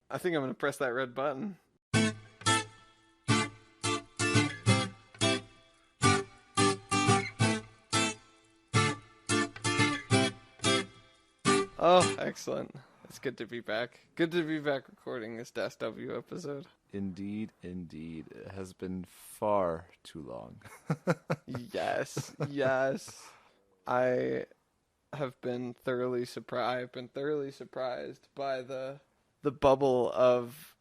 I think I'm gonna press that red button. Oh, excellent. It's good to be back. Good to be back recording this Dash W episode. Indeed, indeed. It has been far too long. Yes, yes. I have been thoroughly surprised. I've been thoroughly surprised by the bubble of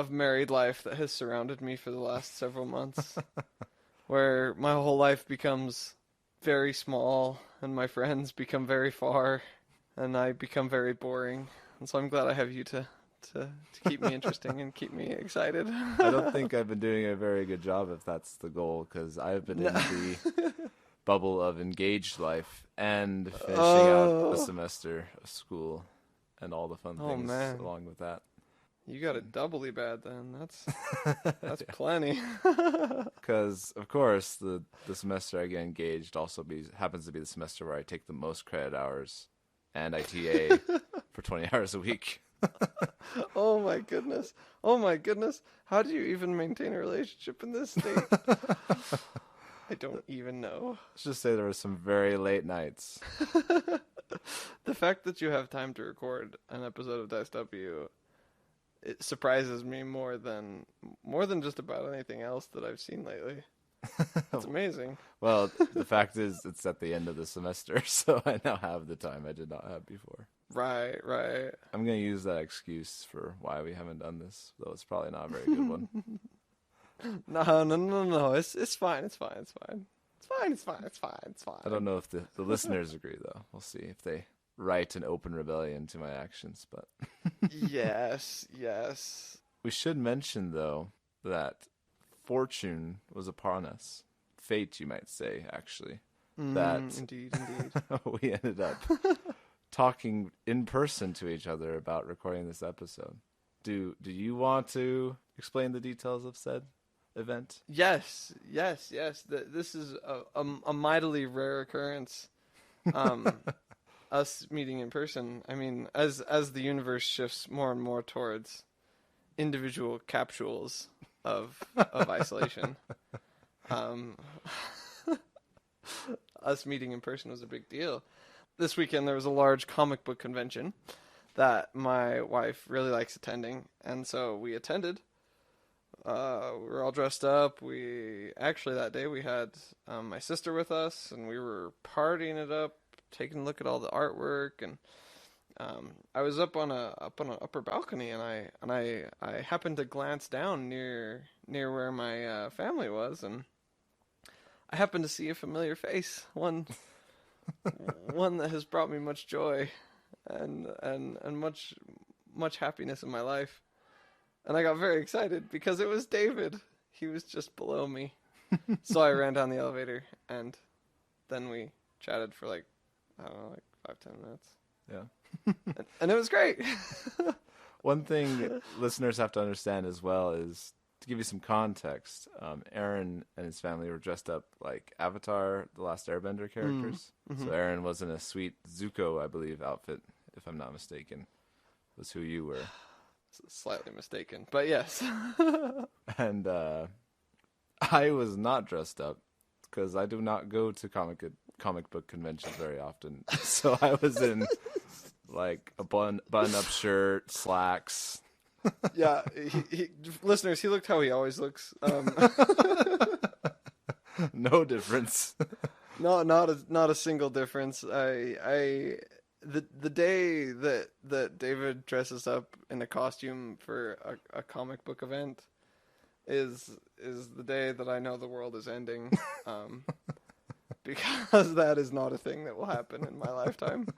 married life that has surrounded me for the last several months, where my whole life becomes very small and my friends become very far and I become very boring. And so I'm glad I have you to keep me interesting and keep me excited. I don't think I've been doing a very good job if that's the goal, because I've been in the bubble of engaged life and finishing out a semester of school and all the fun things along with that. You got it doubly bad then. That's plenty. Because, of course, the semester I get engaged also happens to be the semester where I take the most credit hours and ITA for 20 hours a week. Oh my goodness. Oh my goodness. How do you even maintain a relationship in this state? I don't even know. Let's just say there were some very late nights. The fact that you have time to record an episode of Dice W, it surprises me more than just about anything else that I've seen lately. It's amazing. Well, the fact is, it's at the end of the semester, so I now have the time I did not have before. Right. I'm going to use that excuse for why we haven't done this, though it's probably not a very good one. No. It's fine. I don't know if the listeners agree, though. We'll see if they write an open rebellion to my actions, but... Yes. We should mention, though, that fortune was upon us. Fate, you might say, actually. That Indeed. we ended up talking in person to each other about recording this episode. Do you want to explain the details of said event? Yes. This is a mightily rare occurrence. Us meeting in person. I mean, as the universe shifts more and more towards individual capsules of isolation, us meeting in person was a big deal. This weekend there was a large comic book convention that my wife really likes attending, and so we attended. We were all dressed up. That day we had my sister with us, and we were partying it up, taking a look at all the artwork, and I was up on an upper balcony, and I happened to glance down near where my family was, and I happened to see a familiar face, one that has brought me much joy and much happiness in my life. And I got very excited because it was David. He was just below me. So I ran down the elevator, and then we chatted for like 5-10 minutes. Yeah. And it was great. One thing listeners have to understand as well is, to give you some context, Aaron and his family were dressed up like Avatar, the Last Airbender characters. Mm-hmm. So Aaron was in a sweet Zuko, I believe, outfit, if I'm not mistaken, was who you were. Slightly mistaken, but yes. And I was not dressed up because I do not go to comic book conventions very often. So I was in like a button-up shirt, slacks. Yeah, listeners, he looked how he always looks. No difference. No, not a single difference. The day that David dresses up in a costume for a comic book event is the day that I know the world is ending, because that is not a thing that will happen in my lifetime.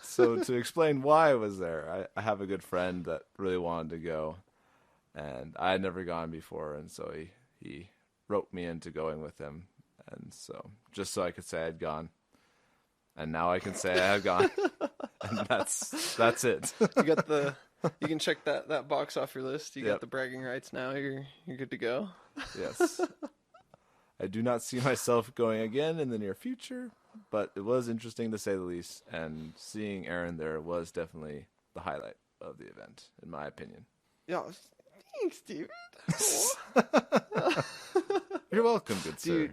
So to explain why I was there, I have a good friend that really wanted to go, and I had never gone before, and so he roped me into going with him, and so just so I could say I'd gone. And now I can say I have gone. And that's it. You can check that box off your list. You got the bragging rights now. You're good to go. Yes. I do not see myself going again in the near future, but it was interesting to say the least, and seeing Aaron there was definitely the highlight. of the event, in my opinion. Yeah, thanks, David. You're welcome, good sir.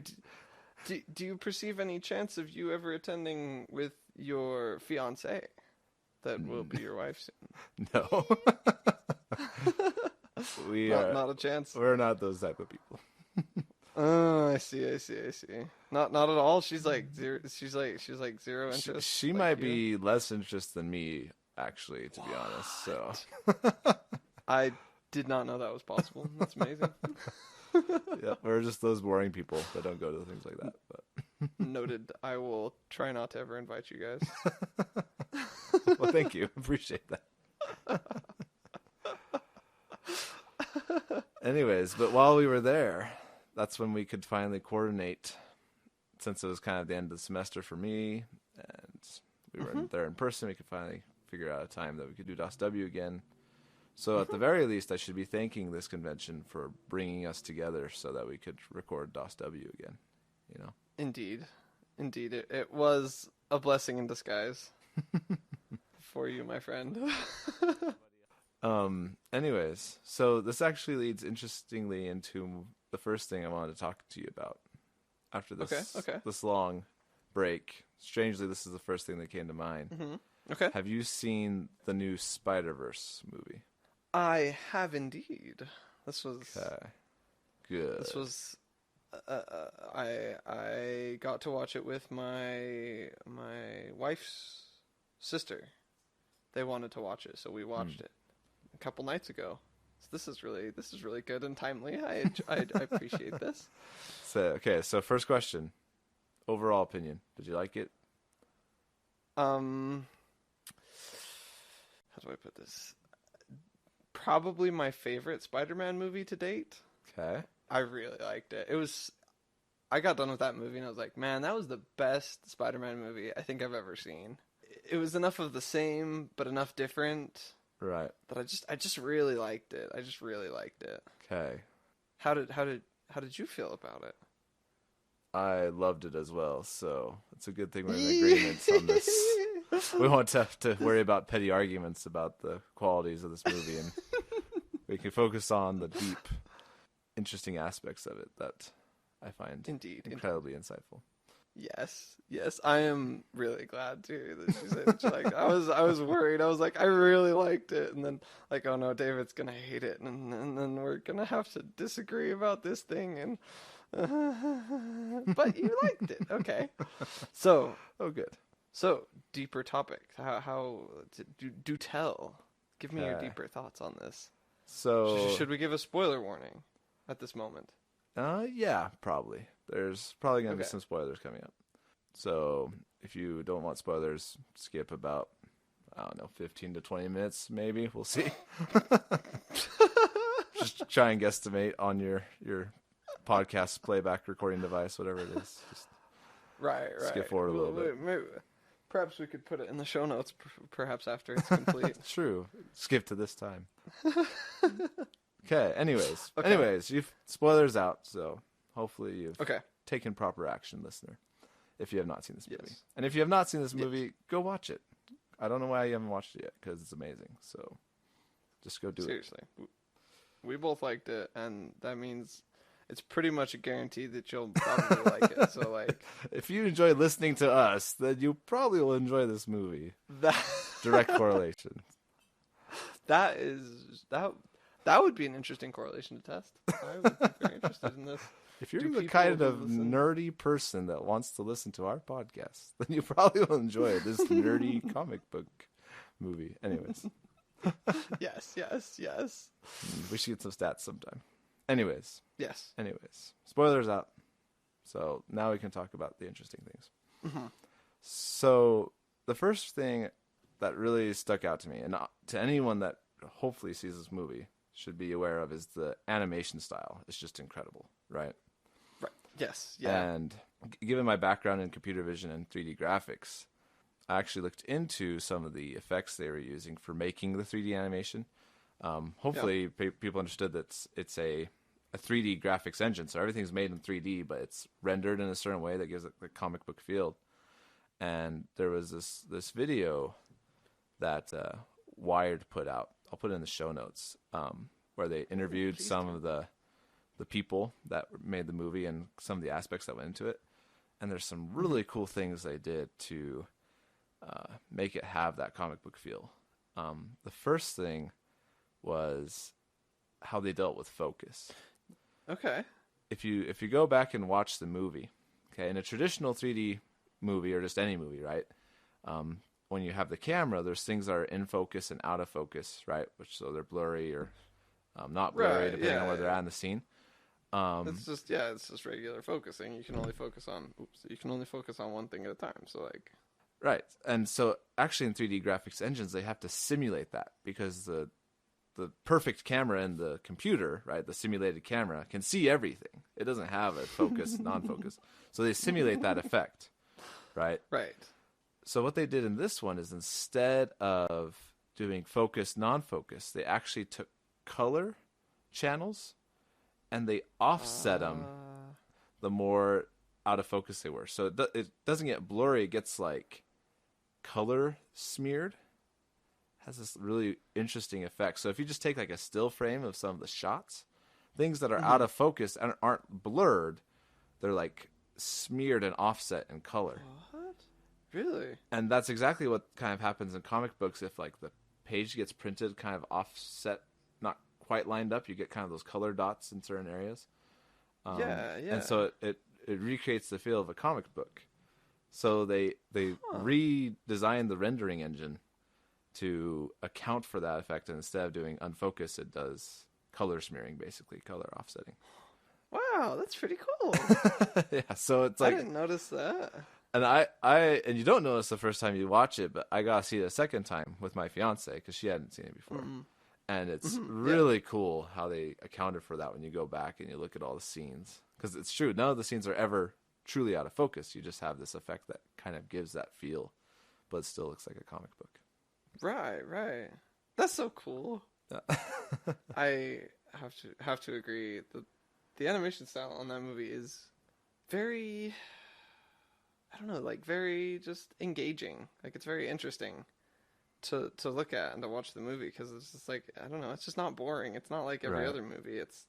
Do you perceive any chance of you ever attending with your fiancée that will be your wife soon? No. Not a chance. We're not those type of people. Oh, I see. Not at all. She's like zero. She's like zero interest. She like might you. be less interest than me, actually, to be honest. So I did not know that was possible. That's amazing. yeah, we're just those boring people that don't go to things like that. But Noted. I will try not to ever invite you guys. well, thank you. Appreciate that. Anyways, but while we were there, that's when we could finally coordinate, since it was kind of the end of the semester for me, and we were there in person, we could finally figure out a time that we could do DOSW again. So at the very least, I should be thanking this convention for bringing us together so that we could record DOSW again, you know? Indeed. It was a blessing in disguise for you, my friend. Anyways, so this actually leads interestingly into the first thing I wanted to talk to you about after this this long break. Strangely, this is the first thing that came to mind. Mm-hmm. Okay. Have you seen the new Spider-Verse movie? I have indeed. This was good. This was I got to watch it with my wife's sister. They wanted to watch it, so we watched it a couple nights ago. So this is really good and timely. I appreciate this. So first question. Overall opinion. Did you like it? How do I put this? Probably my favorite Spider-Man movie to date. Okay. I really liked it. I got done with that movie and I was like, man, that was the best Spider-Man movie I think I've ever seen. It was enough of the same, but enough different. Right. That I just really liked it. I just really liked it. Okay. How did you feel about it? I loved it as well, so it's a good thing we're in agreement on this. We won't have to worry about petty arguments about the qualities of this movie, and we can focus on the deep, interesting aspects of it that I find incredibly insightful. Yes, I am really glad too that you said that you liked it. I was worried. I was like, I really liked it, and then like, oh no, David's gonna hate it, and then we're gonna have to disagree about this thing, and but you liked it, okay? So, oh, good. So, deeper topic. How do tell? Give me your deeper thoughts on this. So, should we give a spoiler warning at this moment? Yeah, probably. There's probably going to be some spoilers coming up. So, if you don't want spoilers, skip about, 15 to 20 minutes, maybe. We'll see. Just try and guesstimate on your podcast playback recording device, whatever it is. Just right. Skip forward a little bit. Maybe, perhaps we could put it in the show notes, perhaps after it's complete. True. Skip to this time. Okay, anyways, you've spoilers out, so hopefully you've taken proper action, listener, if you have not seen this movie. Yes. And if you have not seen this movie, go watch it. I don't know why you haven't watched it yet, because it's amazing, so just go do it. Seriously. We both liked it, and that means it's pretty much a guarantee that you'll probably like it. So, like, if you enjoy listening to us, then you probably will enjoy this movie. Direct correlation. That would be an interesting correlation to test. I would be very interested in this. If you're the kind of nerdy person that wants to listen to our podcast, then you probably will enjoy this nerdy comic book movie. Anyways. Yes. We should get some stats sometime. Anyways. Yes. Spoilers out. So now we can talk about the interesting things. Mm-hmm. So the first thing that really stuck out to me, and to anyone that hopefully sees this movie should be aware of, is the animation style. It's just incredible, right? Right. Yes. Yeah. And given my background in computer vision and 3D graphics, I actually looked into some of the effects they were using for making the 3D animation. Hopefully people understood that it's a 3D graphics engine, so everything's made in 3D, but it's rendered in a certain way that gives it the comic book feel. And there was this video that Wired put out. I'll put it in the show notes, where they interviewed some of the people that made the movie and some of the aspects that went into it. And there's some really cool things they did to make it have that comic book feel. The first thing was how they dealt with focus. Okay. If you go back and watch the movie, okay, in a traditional 3D movie or just any movie, right? When you have the camera, there's things that are in focus and out of focus, right? Which so they're blurry or not blurry, depending on where they're at in the scene. It's just regular focusing. You can only focus on one thing at a time. So like, right. And so actually in 3D graphics engines, they have to simulate that because the perfect camera in the computer, right, the simulated camera can see everything. It doesn't have a focus, non-focus. So they simulate that effect, right? Right. So what they did in this one is instead of doing focus, non-focus, they actually took color channels and they offset them the more out of focus they were. So it doesn't get blurry. It gets like color smeared. Has this really interesting effect. So if you just take like a still frame of some of the shots, things that are out of focus and aren't blurred, they're like smeared and offset in color. What? Really? And that's exactly what kind of happens in comic books. If like the page gets printed kind of offset, not quite lined up, you get kind of those color dots in certain areas. Yeah. And so it recreates the feel of a comic book. So they redesigned the rendering engine to account for that effect, and instead of doing unfocus, it does color smearing, basically color offsetting. Wow, that's pretty cool. Yeah, so it's like I didn't notice that. And and you don't notice the first time you watch it, but I got to see it a second time with my fiance because she hadn't seen it before. And it's really cool how they accounted for that when you go back and you look at all the scenes. Because it's true, none of the scenes are ever truly out of focus. You just have this effect that kind of gives that feel, but it still looks like a comic book. Right. That's so cool. Yeah. I have to agree. The animation style on that movie is very, I don't know, like very just engaging. Like it's very interesting to look at and to watch the movie because it's just like, I don't know, it's just not boring. It's not like every other movie. It's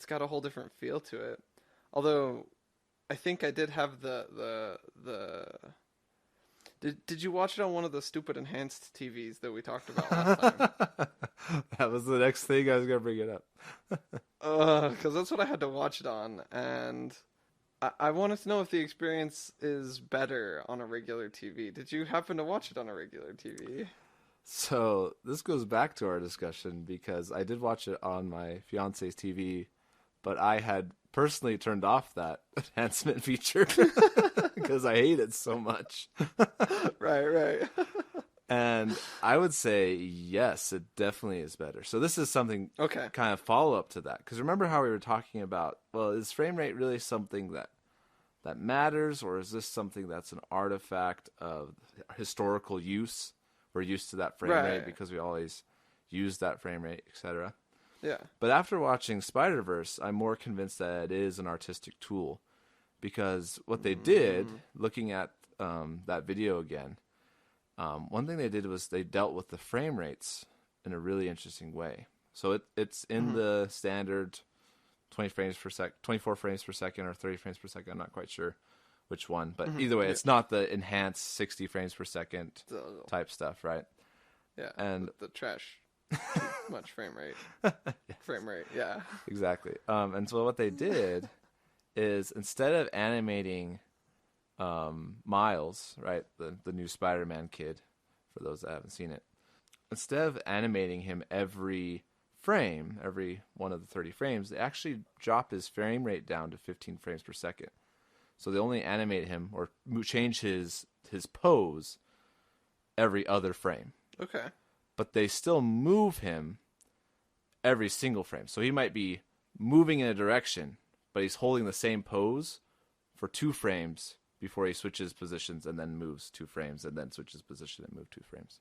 got a whole different feel to it. Although I think I did have the Did you watch it on one of the stupid enhanced TVs that we talked about last time? That was the next thing I was gonna bring it up. Because that's what I had to watch it on, and I wanted to know if the experience is better on a regular TV. Did you happen to watch it on a regular TV? So this goes back to our discussion because I did watch it on my fiance's TV, but I had personally turned off that enhancement feature because I hate it so much. Right. And I would say, yes, it definitely is better. So this is something kind of follow up to that. Because remember how we were talking about, well, is frame rate really something that matters, or is this something that's an artifact of historical use? We're used to that frame rate because we always use that frame rate, etc. Yeah. But after watching Spider-Verse, I'm more convinced that it is an artistic tool. Because what they did, looking at that video again, one thing they did was they dealt with the frame rates in a really interesting way. So it's in the standard 24 frames per second or 30 frames per second. I'm not quite sure which one. But either way, it's not the enhanced 60 frames per second type stuff, right? Yeah, and the trash. Too much frame rate. Yes. Frame rate, yeah. Exactly. And so what they did is instead of animating Miles, right, the new Spider-Man kid, for those that haven't seen it, instead of animating him every frame, every one of the 30 frames, they actually drop his frame rate down to 15 frames per second. So they only animate him or change his pose every other frame. Okay. But they still move him every single frame. So he might be moving in a direction, but he's holding the same pose for 2 frames before he switches positions and then moves 2 frames and then switches position and move 2 frames.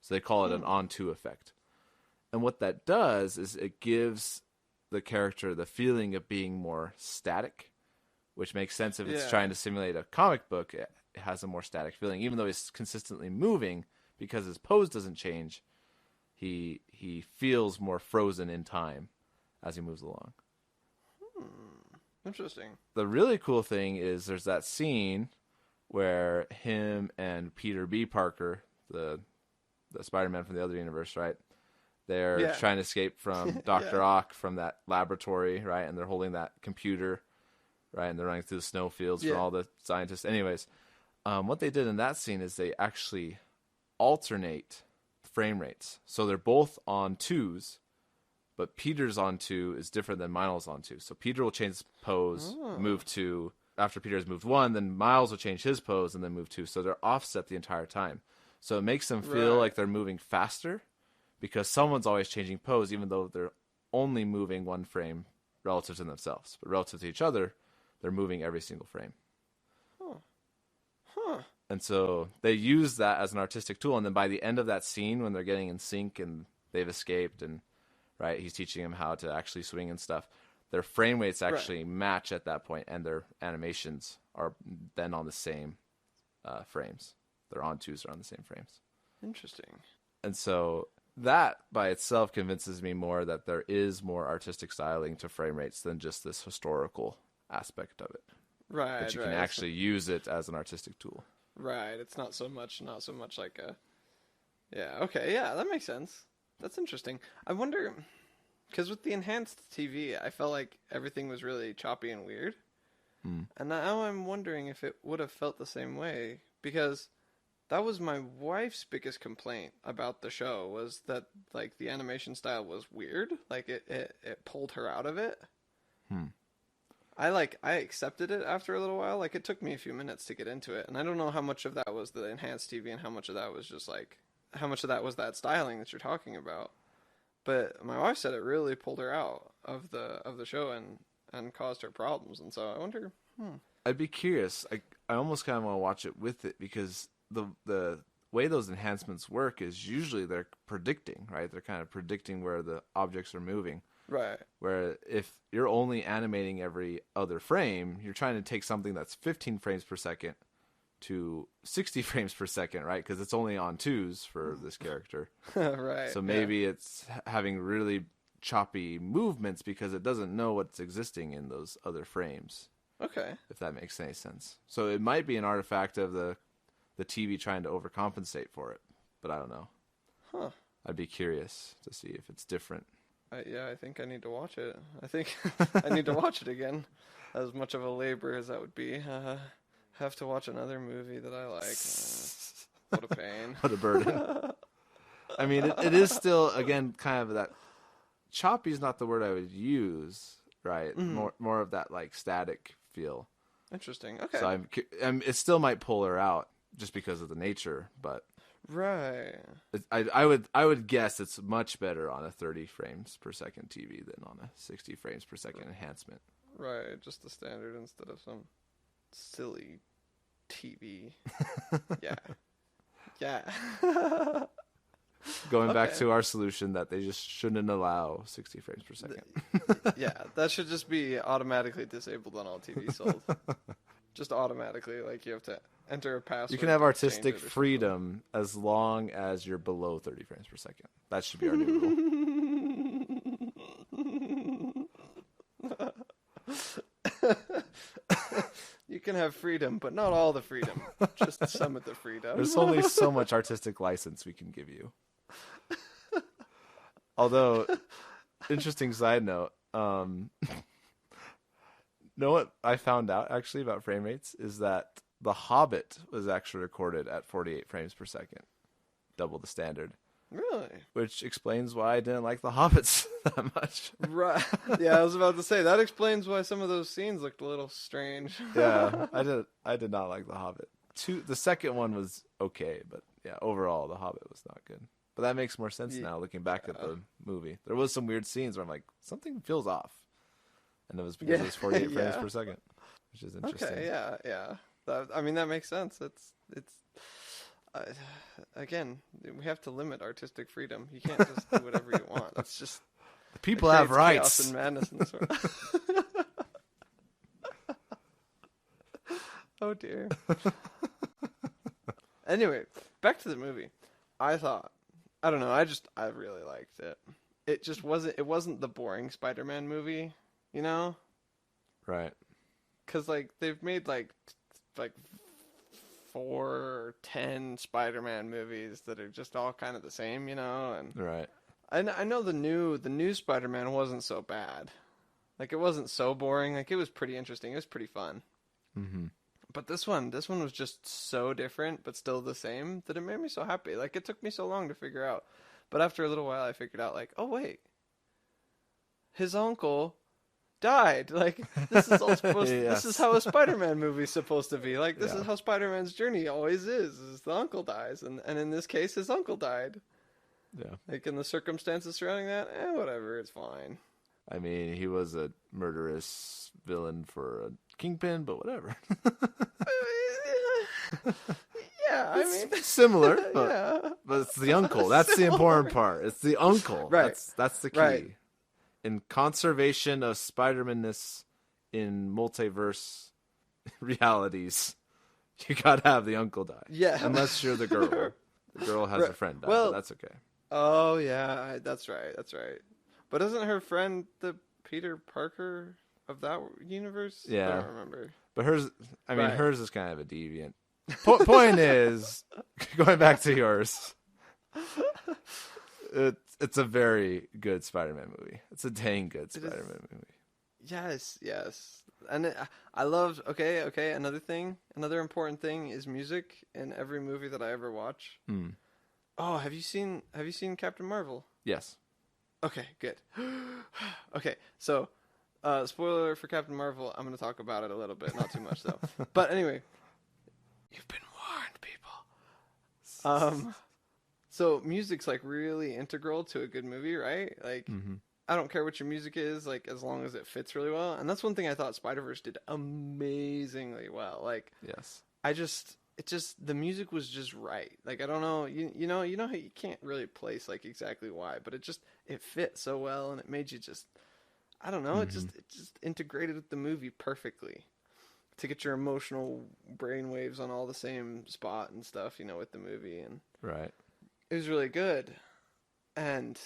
So they call it an on-to effect. And what that does is it gives the character the feeling of being more static, which makes sense if it's trying to simulate a comic book. It has a more static feeling. Even though he's consistently moving, because his pose doesn't change, he feels more frozen in time as he moves along. Interesting. The really cool thing is there's that scene where him and Peter B. Parker, the Spider-Man from the other universe, right? They're trying to escape from Dr. Ock from that laboratory, right? And they're holding that computer, right? And they're running through the snowfields for all the scientists. Anyways, what they did in that scene is they actually alternate frame rates. So they're both on 2s, but Peter's on 2 is different than Miles on 2. So Peter will change his pose, move 2. After Peter has moved 1, then Miles will change his pose and then move 2. So they're offset the entire time. So it makes them feel like they're moving faster because someone's always changing pose, even though they're only moving 1 frame relative to themselves. But relative to each other, they're moving every single frame. And so they use that as an artistic tool. And then by the end of that scene, when they're getting in sync and they've escaped and, right, he's teaching them how to actually swing and stuff, their frame rates actually match at that point, and their animations are then on the same frames. They're on 2s, are on the same frames. Interesting. And so that by itself convinces me more that there is more artistic styling to frame rates than just this historical aspect of it. Right. That you can actually use it as an artistic tool. Right. It's not so much like a... Yeah, okay, yeah, that makes sense. That's interesting. I wonder... Because with the enhanced TV, I felt like everything was really choppy and weird. And now I'm wondering if it would have felt the same way. Because that was my wife's biggest complaint about the show, was that, like, the animation style was weird. Like, it pulled her out of it. I accepted it after a little while. Like, it took me a few minutes to get into it. And I don't know how much of that was the enhanced TV and how much of that was just, like... How much of that was that styling that you're talking about. But my wife said it really pulled her out of the show and caused her problems. And so I wonder... I'd be curious. I almost kind of want to watch it with it because the way those enhancements work is usually they're predicting, right? They're kind of predicting where the objects are moving. Right. Where if you're only animating every other frame, you're trying to take something that's 15 frames per second to 60 frames per second, right? Because it's only on 2s for this character. Right. So maybe it's having really choppy movements because it doesn't know what's existing in those other frames. Okay. If that makes any sense. So it might be an artifact of the TV trying to overcompensate for it, but I don't know. Huh. I'd be curious to see if it's different. I think I need to watch it. I think I need to watch it again. As much of a labor as that would be. Have to watch another movie that I like. What a pain. What a burden. I mean, it is still, again, kind of that... Choppy is not the word I would use, right? More of that, like, static feel. Interesting. Okay. So it still might pull her out just because of the nature, but... Right. I would guess it's much better on a 30 frames per second TV than on a 60 frames per second enhancement. Right, just the standard instead of some silly TV. Yeah. Going back to our solution that they just shouldn't allow 60 frames per second. Yeah, that should just be automatically disabled on all TVs sold. Just automatically, like you have to enter a password. You can have artistic freedom as long as you're below 30 frames per second. That should be our new rule. You can have freedom, but not all the freedom. Just some of the freedom. There's only so much artistic license we can give you. Although, interesting side note, know what I found out actually about frame rates is that The Hobbit was actually recorded at 48 frames per second, double the standard. Really? Which explains why I didn't like The Hobbits that much. Right. Yeah, I was about to say that explains why some of those scenes looked a little strange. Yeah, I did not like The Hobbit. The second one was okay, but yeah, overall The Hobbit was not good. But that makes more sense now looking back at the movie. There was some weird scenes where I'm like, something feels off. And it was because it was 48 frames per second, which is interesting. Okay, yeah. That makes sense. It's again, we have to limit artistic freedom. You can't just do whatever you want. It's just the people have rights. Chaos and madness in this world. Oh dear. Anyway, back to the movie. I thought, I don't know, I really liked it. It wasn't the boring Spider-Man movie, you know? Right. Cuz like they've made like 4 or 10 Spider-Man movies that are just all kind of the same, you know? And Right. I know the new Spider-Man wasn't so bad. Like it wasn't so boring. Like it was pretty interesting. It was pretty fun. Mm-hmm. But this one was just so different, but still the same that it made me so happy. Like it took me so long to figure out, but after a little while, I figured out like, oh wait, his uncle died. Like this is all supposed. This is Yes. how a Spider-Man movie's supposed to be. Like this Yeah. is how Spider-Man's journey always is the uncle dies, and in this case, his uncle died. Yeah. Like in the circumstances surrounding that, whatever, it's fine. I mean, he was a murderous villain for a kingpin, but whatever. Yeah, I mean, It's similar, but, yeah. but it's the uncle. That's the important part. It's the uncle. Right. That's the key. Right. In conservation of Spider-Man-ness in multiverse realities, you gotta have the uncle die. Yeah. Unless you're the girl. The girl has Right. a friend die, Well, but that's okay. Oh yeah, that's right. That's right. But isn't her friend the Peter Parker of that universe? Yeah. I don't remember. But hers, I mean, Right. hers is kind of a deviant. Point is, going back to yours, it's a very good Spider-Man movie. It's a dang good Spider-Man movie. Yes, yes. And I loved. Okay. Another important thing is music in every movie that I ever watch. Hmm. Oh, have you seen Captain Marvel? Yes. Okay, good. Okay, so spoiler for Captain Marvel. I'm going to talk about it a little bit, not too much though. But anyway, you've been warned, people. So music's like really integral to a good movie, right? Like, Mhm. I don't care what your music is, like as long as it fits really well. And that's one thing I thought Spider-Verse did amazingly well. Like, Yes. the music was just right. Like I don't know, you know how you can't really place like exactly why, but it fit so well, and it made you just, I don't know, it just integrated with the movie perfectly to get your emotional brainwaves on all the same spot and stuff, you know, with the movie, and Right. it was really good. And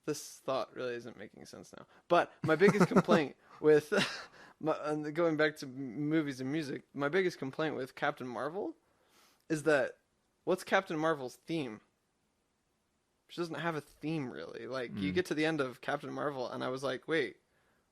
this thought really isn't making sense now. But my biggest complaint with going back to movies and music, my biggest complaint with Captain Marvel is that what's Captain Marvel's theme? She doesn't have a theme really. Like you get to the end of Captain Marvel and I was like, wait,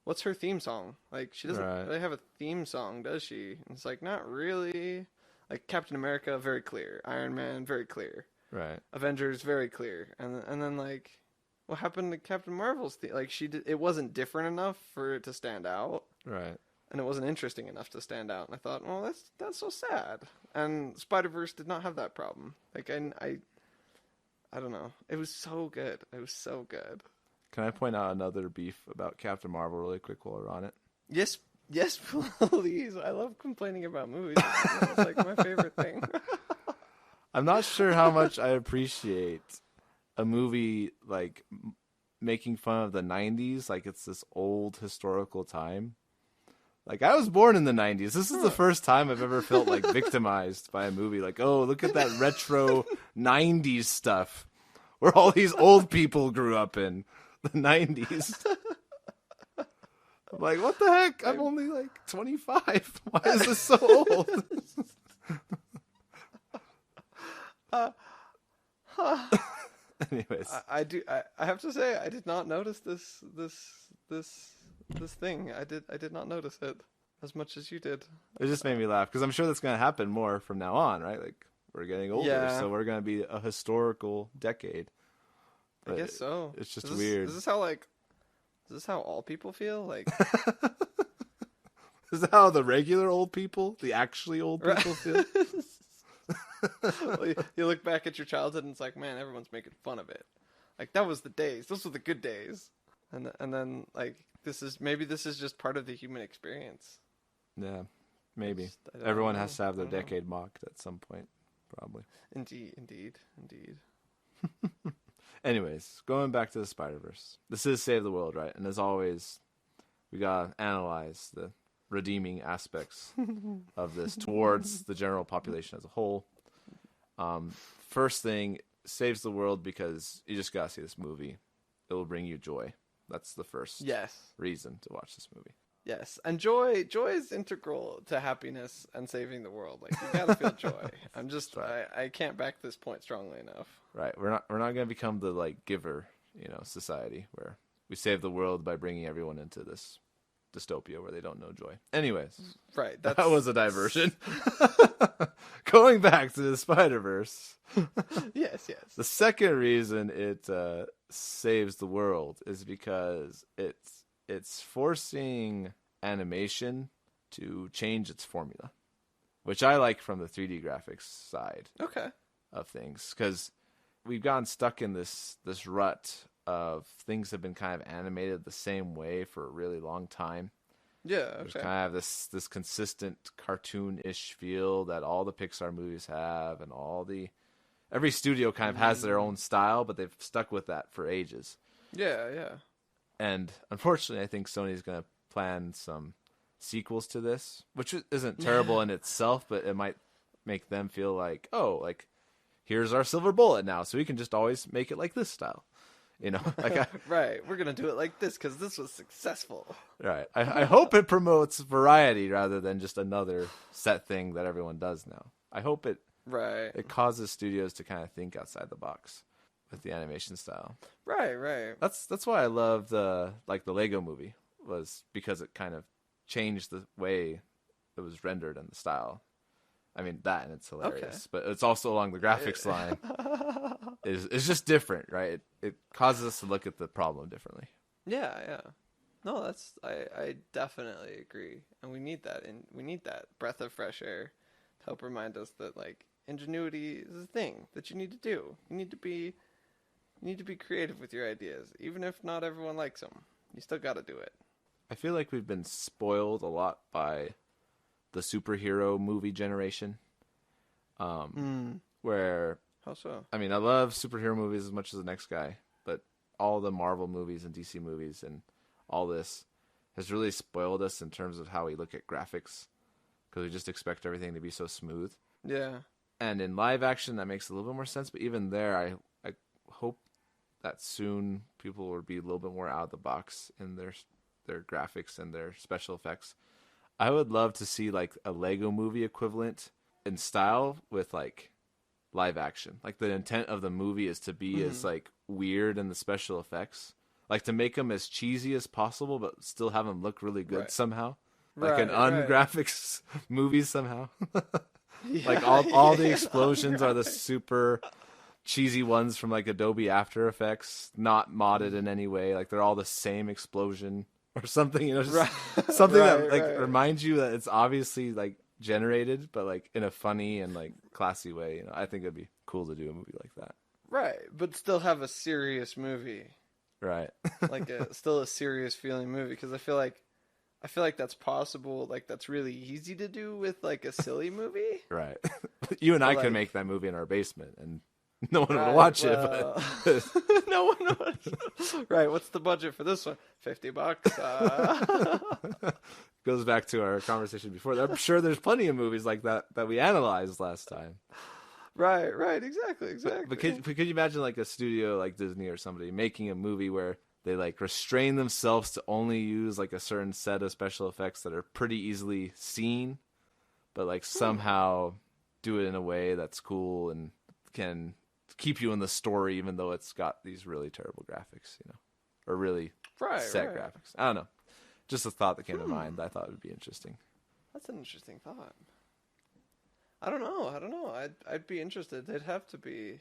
what's her theme song? Like she doesn't really have a theme song, does she? And it's like not really. Like Captain America, very clear. Iron Man, very clear. Right. Avengers, very clear. And then like, what happened to Captain Marvel's theme? Like it wasn't different enough for it to stand out. Right. And it wasn't interesting enough to stand out. And I thought, well, that's so sad. And Spider-Verse did not have that problem. Like I don't know. It was so good. It was so good. Can I point out another beef about Captain Marvel really quick while we're on it? Yes, please. I love complaining about movies. It's like my favorite thing. I'm not sure how much I appreciate a movie like making fun of the 90s like it's this old historical time. Like I was born in the 90s. This is the first time I've ever felt like victimized by a movie. Like, oh, look at that retro 90s stuff where all these old people grew up in the 90s. I'm like, what the heck? I'm only like 25. Why is this so old? Anyways, I have to say I did not notice this thing. I did not notice it as much as you did. it just made me laugh because I'm sure that's going to happen more from now on, right? Like we're getting older, Yeah. so we're going to be a historical decade. I But guess so. It's just Is weird. Is this how all people feel? Like Is that how the regular old people, the actually old people feel? well, you look back at your childhood and it's like, man, everyone's making fun of it. Like that was the days. Those were the good days. And then like this is just part of the human experience. Yeah, maybe. I don't Everyone know. has to have their I don't know. decade mocked at some point, probably. Indeed. Anyways, going back to the Spider-Verse. This is Save the World, right? And as always, we gotta analyze the redeeming aspects of this towards the general population as a whole. First thing, saves the world because you just gotta see this movie. It will bring you joy. That's the first Yes. reason to watch this movie. Yes. And joy is integral to happiness and saving the world. Like, you gotta feel joy. I can't back this point strongly enough. Right. We're not gonna become the like giver, society where we save the world by bringing everyone into this dystopia where they don't know joy. Anyways, Right. that was a diversion. Going back to the Spider-Verse. Yes. The second reason it saves the world is because it's forcing animation to change its formula, which I like from the 3D graphics side Okay. of things, because we've gotten stuck in this rut of things have been kind of animated the same way for a really long time. Yeah, okay. There's kind of this consistent cartoon-ish feel that all the Pixar movies have, and every studio kind of has their own style, but they've stuck with that for ages. Yeah. And unfortunately, I think Sony's going to plan some sequels to this, which isn't terrible in itself, but it might make them feel like, oh, like, here's our silver bullet now, so we can just always make it like this style. Right, we're gonna do it like this because this was successful. Right. I hope it promotes variety rather than just another set thing that everyone does now. I hope it causes studios to kind of think outside the box with the animation style. Right. That's why I loved the Lego movie, was because it kind of changed the way it was rendered and the style. I mean, that and it's hilarious, but it's also along the graphics line. It's just different, right? It causes us to look at the problem differently. Yeah. No, I definitely agree, and we need that, and we need that breath of fresh air to help remind us that like ingenuity is a thing that you need to do. You need to be creative with your ideas, even if not everyone likes them. You still got to do it. I feel like we've been spoiled a lot by the superhero movie generation, where how so? I mean, I love superhero movies as much as the next guy, but all the Marvel movies and DC movies and all this has really spoiled us in terms of how we look at graphics, because we just expect everything to be so smooth. Yeah. And in live action, that makes a little bit more sense. But even there, I hope that soon people will be a little bit more out of the box in their graphics and their special effects. I would love to see like a Lego movie equivalent in style with like live action. Like the intent of the movie is to be as like weird in the special effects, like to make them as cheesy as possible, but still have them look really good somehow. Like an ungraphics movie somehow. Like all the explosions are the super cheesy ones from like Adobe After Effects, not modded in any way. Like they're all the same explosion or something, just something that like reminds you that it's obviously like generated, but like in a funny and like classy way. I think it'd be cool to do a movie like that. Right, but still have a serious movie. Right. Like still a serious feeling movie, because I feel like that's possible. Like that's really easy to do with like a silly movie. Right. You and I could make that movie in our basement and no one would watch it. But no one would. Right. What's the budget for this one? $50. Goes back to our conversation before. I'm sure there's plenty of movies like that we analyzed last time. Right. Exactly. But could you imagine like a studio like Disney or somebody making a movie where they like restrain themselves to only use like a certain set of special effects that are pretty easily seen, but like somehow do it in a way that's cool and can keep you in the story, even though it's got these really terrible graphics, or really set graphics. I don't know. Just a thought that came to mind that I thought would be interesting. That's an interesting thought. I don't know. I'd be interested. It'd have to be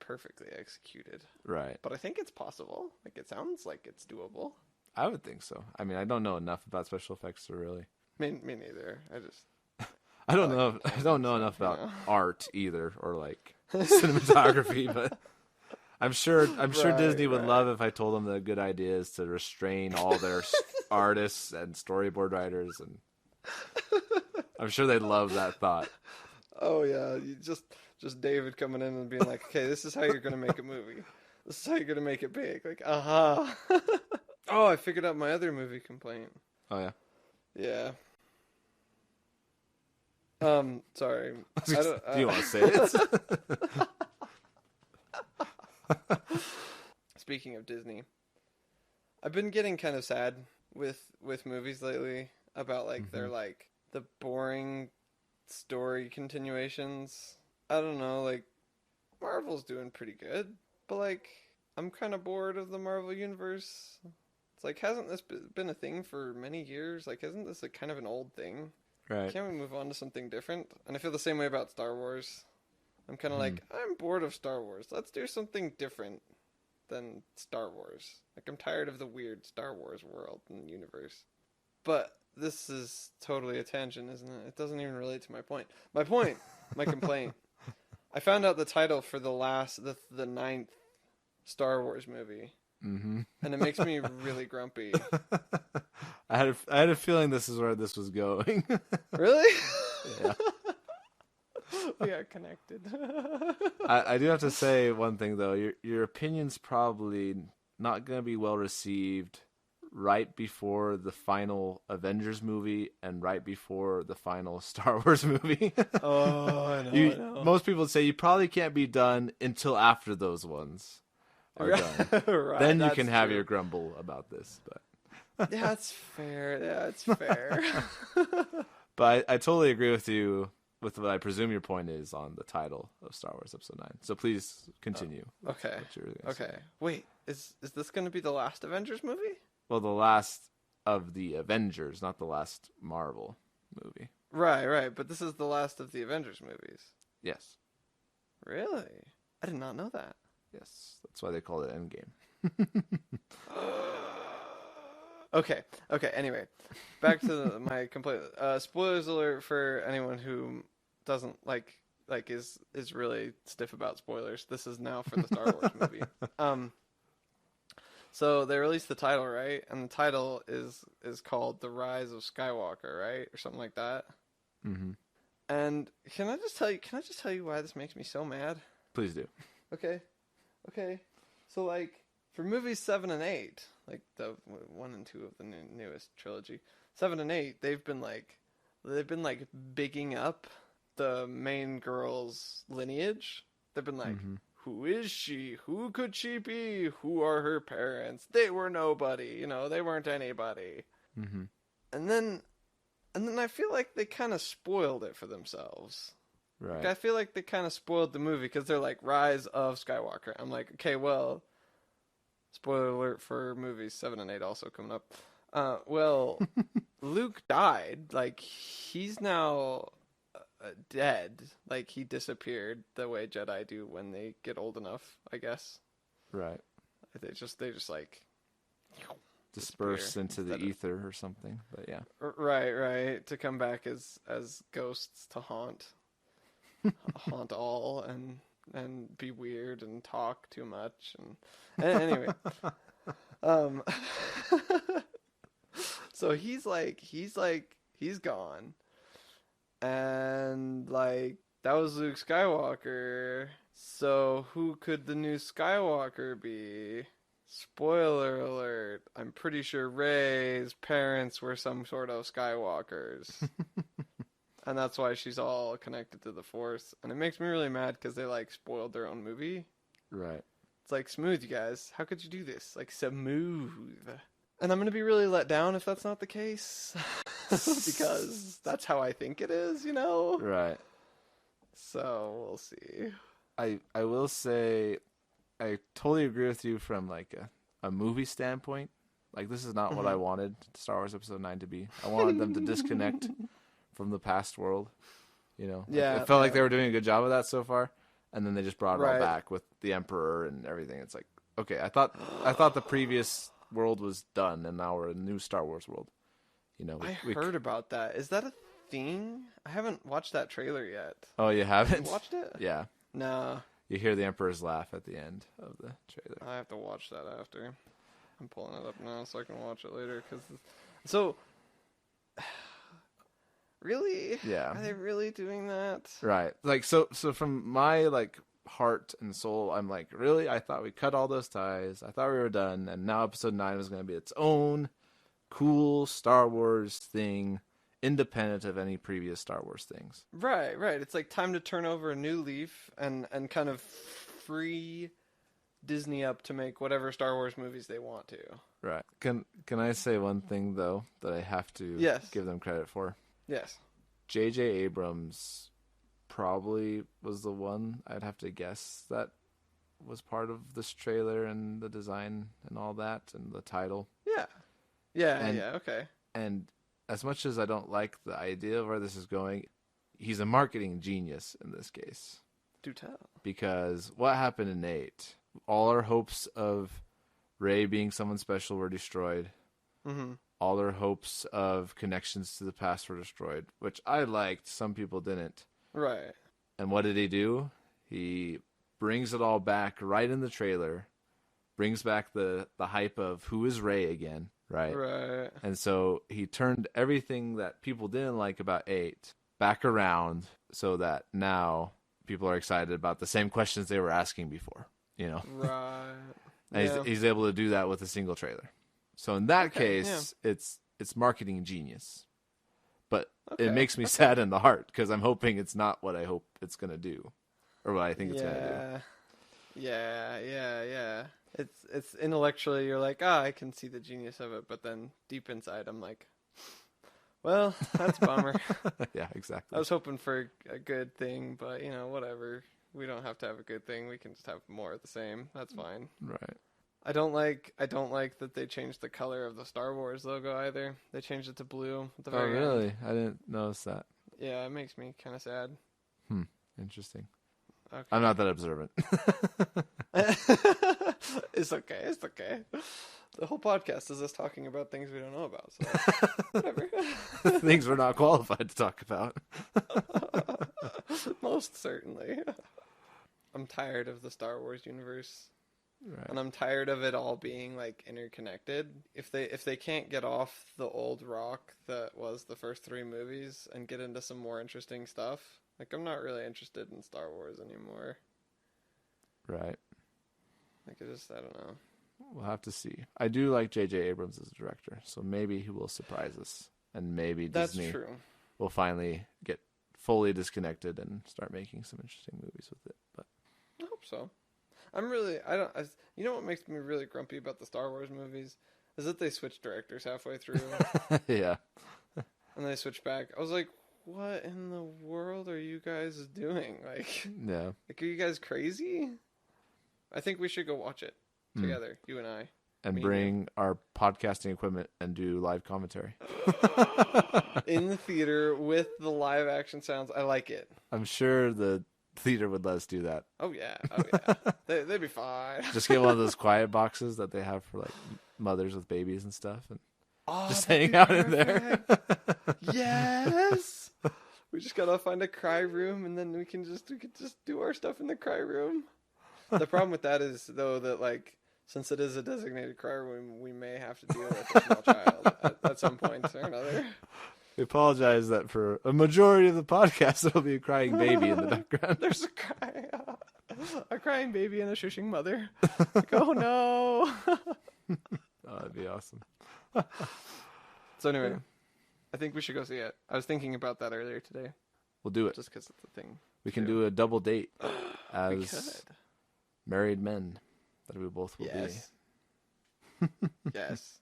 perfectly executed. Right. But I think it's possible. Like it sounds like it's doable. I would think so. I mean, I don't know enough about special effects to really. Me neither. I don't know. I don't know enough about art either, or like cinematography, but I'm sure Disney would love if I told them the good idea is to restrain all their artists and storyboard writers, and I'm sure they'd love that thought. Oh yeah, you just David coming in and being like, "Okay, this is how you're gonna make a movie. This is how you're gonna make it big." Like, aha. Oh, I figured out my other movie complaint. Oh yeah. Yeah. Sorry. Do you want to say it? Speaking of Disney, I've been getting kind of sad with movies lately about like Mm-hmm. their like the boring story continuations. I don't know, like Marvel's doing pretty good, but like I'm kind of bored of the Marvel universe. It's like hasn't this been a thing for many years? Like isn't this a kind of an old thing? Right. Can't we move on to something different? And I feel the same way about Star Wars. I'm kind of Mm-hmm. like I'm bored of Star Wars. Let's do something different than Star Wars. Like I'm tired of the weird Star Wars world and universe. But this is totally a tangent, isn't it? It doesn't even relate to my point. My complaint. I found out the title for the ninth Star Wars movie, Mm-hmm. and it makes me really grumpy. I had a feeling this is where this was going. Really? Yeah. We are connected. I do have to say one thing though. Your opinion's probably not going to be well received right before the final Avengers movie and right before the final Star Wars movie. Oh, I know. Most people say you probably can't be done until after those ones are done. Right, Then you that's can have true. your grumble about this. But Yeah, it's fair. Yeah, it's fair. But I totally agree with you with what I presume your point is on the title of Star Wars Episode 9. So please continue. Okay. What you were gonna say. Okay. Wait, is this going to be the last Avengers movie? Well, the last of the Avengers, not the last Marvel movie. Right. But this is the last of the Avengers movies. Yes. Really? I did not know that. Yes. That's why they call it Endgame. Okay. Anyway, back to my complaint. Spoilers alert for anyone who doesn't is really stiff about spoilers. This is now for the Star Wars movie. So they released the title, right? And the title is called The Rise of Skywalker, right? Or something like that. Mm-hmm. And can I just tell you why this makes me so mad? Please do. Okay. So like for movies 7 and 8, like the 1 and 2 of the newest trilogy, 7 and 8, they've been bigging up the main girl's lineage. They've been like, Mm-hmm. Who is she? Who could she be? Who are her parents? They were nobody, they weren't anybody. Mm-hmm. And then I feel like they kind of spoiled it for themselves. Right. Like, I feel like they kind of spoiled the movie because they're like, Rise of Skywalker. I'm like, okay, well, spoiler alert for movies 7 and 8 also coming up. Well, Luke died. Like, he's now dead. Like, he disappeared the way Jedi do when they get old enough, I guess. Right. They just like Disperse disappear into the instead of- ether or something. But yeah. Right. To come back as ghosts to haunt all and be weird and talk too much and anyway. So he's gone. And like that was Luke Skywalker. So who could the new Skywalker be? Spoiler alert. I'm pretty sure Rey's parents were some sort of Skywalkers. And that's why she's all connected to the Force. And it makes me really mad because they like spoiled their own movie. Right. It's like, smooth, you guys. How could you do this? Like, smooth. And I'm going to be really let down if that's not the case. Because that's how I think it is, Right. So, we'll see. I will say I totally agree with you from like a movie standpoint. Like this is not what I wanted Star Wars Episode 9 to be. I wanted them to disconnect from the past world. Like, Yeah, it felt like yeah. they were doing a good job of that so far, and then they just brought it all Right. back with the Emperor and everything. It's like, okay, I thought the previous world was done, and now we're in a new Star Wars world. I heard about that. Is that a thing? I haven't watched that trailer yet. Oh, you haven't? You watched it? Yeah, Nah. you hear the Emperor's laugh at the end of the trailer. I have to watch that after. I'm pulling it up now so I can watch it later. So, really? Yeah. Are they really doing that? Right. Like so from my like heart and soul, I'm like, really? I thought we cut all those ties. I thought we were done, and now Episode 9 was going to be its own cool Star Wars thing independent of any previous Star Wars things. Right. It's like time to turn over a new leaf and kind of free Disney up to make whatever Star Wars movies they want to. Right. Can I say one thing though that I have to give them credit for? Yes. J.J. Abrams probably was the one I'd have to guess that was part of this trailer and the design and all that and the title. Yeah, okay. And as much as I don't like the idea of where this is going, he's a marketing genius in this case. Do tell. Because what happened in 8? All our hopes of Rey being someone special were destroyed. Mm-hmm. All our hopes of connections to the past were destroyed, which I liked. Some people didn't. Right. And what did he do? He brings it all back right in the trailer. Brings back the hype of who is Rey again, right? Right. And so he turned everything that people didn't like about 8 back around so that now people are excited about the same questions they were asking before, you know? Right. And he's able to do that with a single trailer. So in that case, it's marketing genius. But it makes me sad in the heart because I'm hoping it's not what I hope it's going to do or what I think it's going to do. Yeah. It's intellectually, you're like, I can see the genius of it. But then deep inside, I'm like, well, that's a bummer. Yeah, exactly. I was hoping for a good thing, but, whatever. We don't have to have a good thing. We can just have more of the same. That's fine. Right. I don't like that they changed the color of the Star Wars logo either. They changed it to blue at the very end. Really? I didn't notice that. Yeah, it makes me kind of sad. Interesting. Okay. I'm not that observant. It's okay. The whole podcast is us talking about things we don't know about, so whatever. Things we're not qualified to talk about. Most certainly. I'm tired of the Star Wars universe. Right. And I'm tired of it all being like interconnected. If they can't get off the old rock that was the first 3 movies and get into some more interesting stuff, like I'm not really interested in Star Wars anymore. Right. Like I don't know. We'll have to see. I do like J.J. Abrams as a director, so maybe he will surprise us, and maybe Disney will finally get fully disconnected and start making some interesting movies with it. But I hope so. You know what makes me really grumpy about the Star Wars movies is that they switch directors halfway through. Yeah. And they switch back. I was like, what in the world are you guys doing? Like, yeah. Like, are you guys crazy? I think we should go watch it together, you and I. And bring our podcasting equipment and do live commentary. In the theater with the live action sounds. I like it. I'm sure the theater would let us do that. Oh, yeah. They'd be fine. Just get one of those quiet boxes that they have for, like, mothers with babies and stuff. And just hang out in there. Yes! We just gotta find a cry room, and then we can just do our stuff in the cry room. The problem with that is, though, that, like, since it is a designated cry room, we may have to deal with a small child at some point or another. We apologize that for a majority of the podcast, there'll be a crying baby in the background. There's a crying baby and a shushing mother. Like, oh, no. Oh, that'd be awesome. So anyway, I think we should go see it. I was thinking about that earlier today. We'll do it. Just because it's a thing. We can do a double date We could. as married men that we both will be. Yes.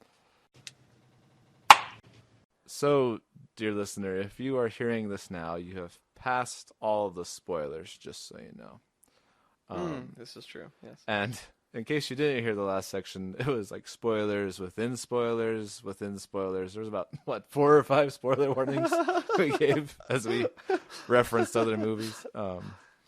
So, dear listener, if you are hearing this now, you have passed all of the spoilers, just so you know. This is true, yes. And in case you didn't hear the last section, it was like spoilers within spoilers within spoilers. There's about, 4 or 5 spoiler warnings we gave as we referenced other movies.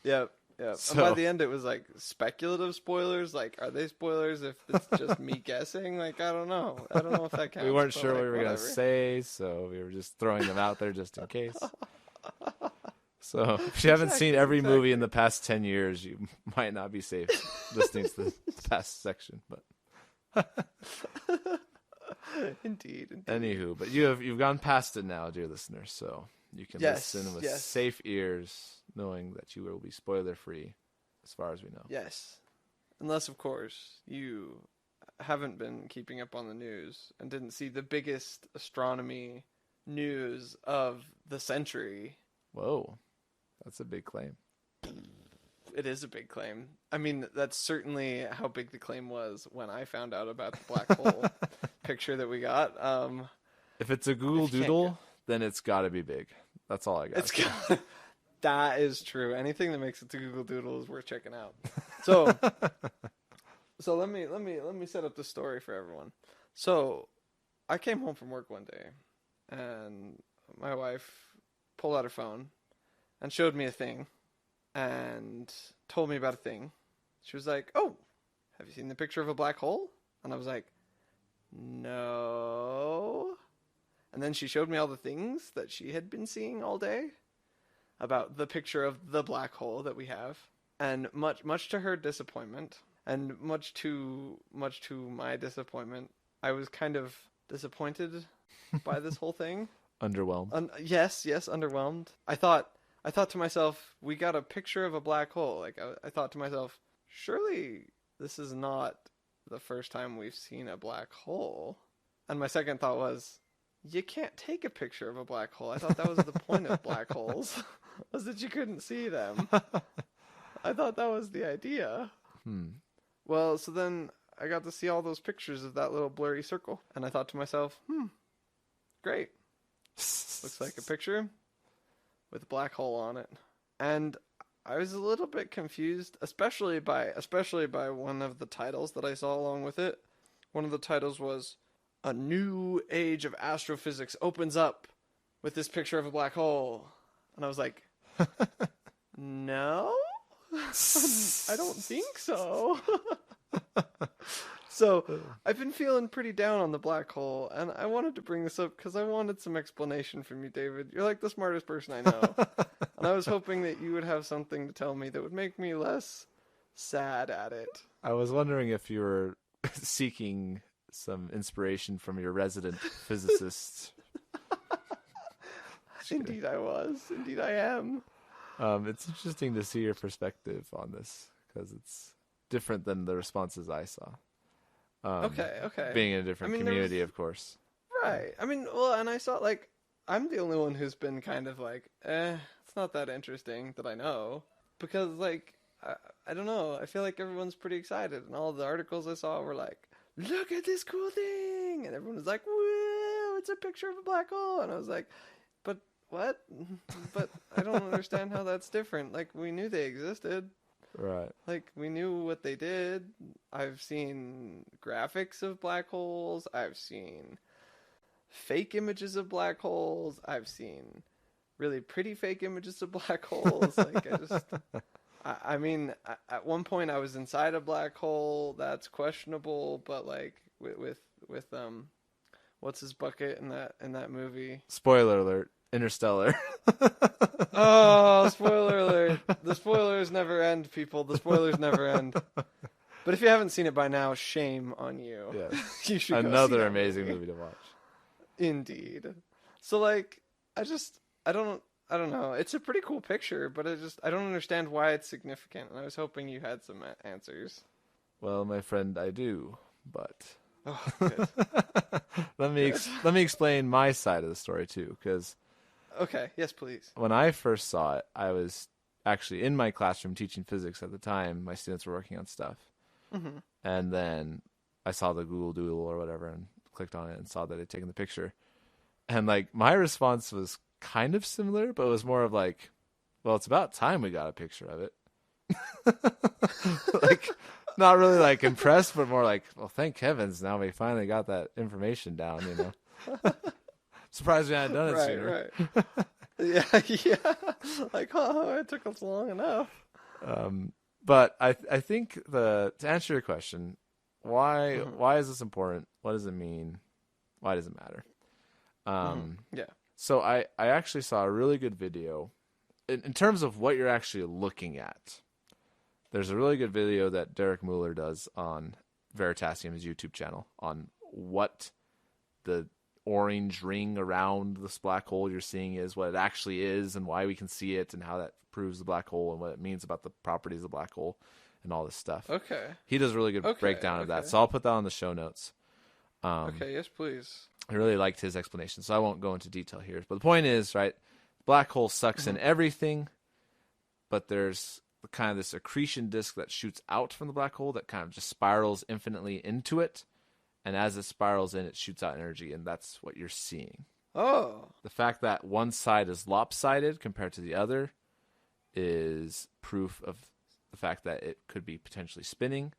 Yep. So, and by the end, it was like speculative spoilers. Like, are they spoilers if it's just me guessing? Like, I don't know. I don't know if that counts. We weren't sure what we were going to say, so we were just throwing them out there just in case. So, if you haven't seen every movie in the past 10 years, you might not be safe listening to the past section. But Indeed. Anywho, but you've gone past it now, dear listeners, so you can listen with safe ears, knowing that you will be spoiler free, as far as we know. Yes, unless of course you haven't been keeping up on the news and didn't see the biggest astronomy news of the century. Whoa, that's a big claim. It is a big claim. I mean, that's certainly how big the claim was when I found out about the black hole picture that we got. If it's a Google Doodle, then it's got to be big. That's all I got. That is true. Anything that makes it to Google Doodle is worth checking out. So, so let me set up the story for everyone. So, I came home from work one day, and my wife pulled out her phone and showed me a thing, and told me about a thing. She was like, "Oh, have you seen the picture of a black hole?" And I was like, "No." And then she showed me all the things that she had been seeing all day about the picture of the black hole that we have. And much to her disappointment, and much to my disappointment, I was kind of disappointed by this whole thing. Underwhelmed. Yes, underwhelmed. I thought to myself, we got a picture of a black hole. Like, I thought to myself, surely this is not the first time we've seen a black hole. And my second thought was, you can't take a picture of a black hole. I thought that was the point of black holes, was that you couldn't see them. I thought that was the idea. Well, so then I got to see all those pictures of that little blurry circle. And I thought to myself, great. Looks like a picture with a black hole on it. And I was a little bit confused, especially by one of the titles that I saw along with it. One of the titles was, "A New Age of Astrophysics Opens Up with this picture of a black hole." And I was like, no, I don't think so. So I've been feeling pretty down on the black hole, and I wanted to bring this up because I wanted some explanation from you, David. You're like the smartest person I know. And I was hoping that you would have something to tell me that would make me less sad at it. I was wondering if you were seeking some inspiration from your resident physicist. Indeed I was. Indeed I am. It's interesting to see your perspective on this, because it's different than the responses I saw. Okay. Being in a different community, of course. Right. I mean, well, and I saw, like, I'm the only one who's been kind of like, it's not that interesting that I know. Because, like, I don't know. I feel like everyone's pretty excited. And all the articles I saw were like, look at this cool thing. And everyone was like, woo, it's a picture of a black hole. And I was like, but what? But I don't understand how that's different. Like, we knew they existed. Right. Like, we knew what they did. I've seen graphics of black holes. I've seen fake images of black holes. I've seen really pretty fake images of black holes. Like, I mean, at one point I was inside a black hole. That's questionable, but like with what's his bucket in that movie? Spoiler alert. Interstellar. Oh, spoiler alert. The spoilers never end, people. The spoilers never end. But if you haven't seen it by now, shame on you. Yes. You should Another amazing movie to watch. Indeed. So, like, I don't know. It's a pretty cool picture, but I don't understand why it's significant. And I was hoping you had some answers. Well, my friend, I do, but oh, good. let me explain my side of the story too, because okay, yes, please. When I first saw it, I was actually in my classroom teaching physics at the time. My students were working on stuff, and then I saw the Google Doodle or whatever, and clicked on it and saw that they'd taken the picture, and like my response was kind of similar, but it was more of like, well, it's about time we got a picture of it. Like, not really like impressed, but more like, well, thank heavens, now we finally got that information down, you know. Surprised we hadn't done it sooner. Right. Yeah. Like, oh, it took us long enough. But I think to answer your question, why is this important? What does it mean? Why does it matter? Yeah. So I actually saw a really good video in terms of what you're actually looking at. There's a really good video that Derek Mueller does on Veritasium's YouTube channel on what the orange ring around this black hole you're seeing is, what it actually is, and why we can see it, and how that proves the black hole, and what it means about the properties of the black hole, and all this stuff. Okay. He does a really good breakdown of that, so I'll put that on the show notes. Okay, yes, please. I really liked his explanation, so I won't go into detail here. But the point is, right, black hole sucks in everything, but there's kind of this accretion disk that shoots out from the black hole that kind of just spirals infinitely into it. And as it spirals in, it shoots out energy, and that's what you're seeing. Oh. The fact that one side is lopsided compared to the other is proof of the fact that it could be potentially spinning.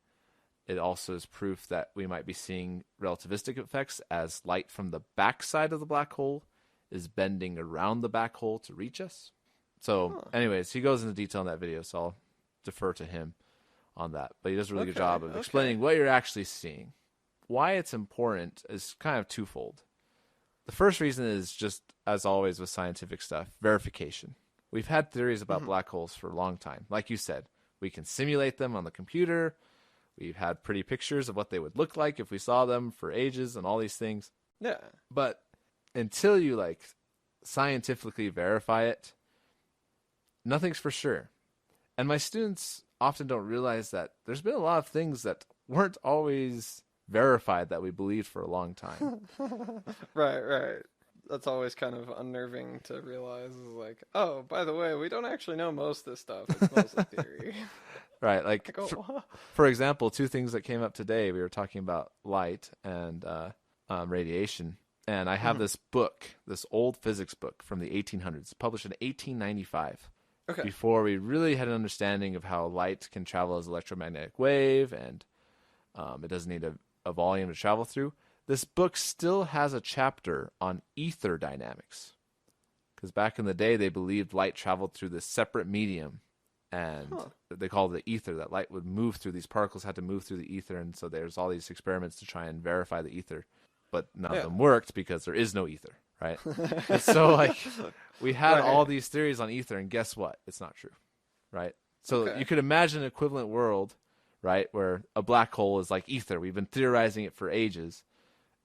It also is proof that we might be seeing relativistic effects as light from the backside of the black hole is bending around the black hole to reach us. So, anyways, he goes into detail in that video, so I'll defer to him on that. But he does a really good job of explaining what you're actually seeing. Why it's important is kind of twofold. The first reason is just, as always with scientific stuff, verification. We've had theories about black holes for a long time. Like you said, we can simulate them on the computer. We've had pretty pictures of what they would look like if we saw them for ages and all these things. Yeah. But until you scientifically verify it, nothing's for sure. And my students often don't realize that there's been a lot of things that weren't always verified that we believed for a long time. Right. That's always kind of unnerving to realize, is like, oh, by the way, we don't actually know most of this stuff. It's mostly theory. Right, for example, two things that came up today. We were talking about light and radiation, and I have this book, this old physics book from the 1800s, published in 1895. Okay. Before we really had an understanding of how light can travel as an electromagnetic wave, and it doesn't need a volume to travel through. This book still has a chapter on ether dynamics, because back in the day they believed light traveled through this separate medium. And they called it the ether, that light would move through. These particles had to move through the ether, and so there's all these experiments to try and verify the ether. But none of them worked because there is no ether, right? And so, we had all these theories on ether, and guess what? It's not true, right? So you could imagine an equivalent world, right, where a black hole is like ether. We've been theorizing it for ages,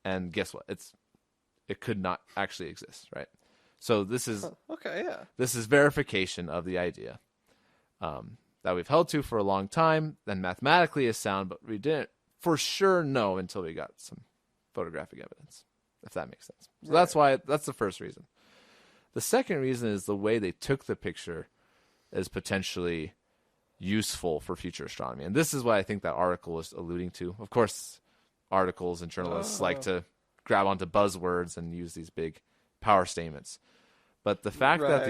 and guess what? It could not actually exist, right? So this is this is verification of the idea. That we've held to for a long time, then mathematically is sound, but we didn't for sure know until we got some photographic evidence, if that makes sense. So that's the first reason. The second reason is the way they took the picture is potentially useful for future astronomy. And this is what I think that article is alluding to. Of course, articles and journalists like to grab onto buzzwords and use these big power statements. But the fact that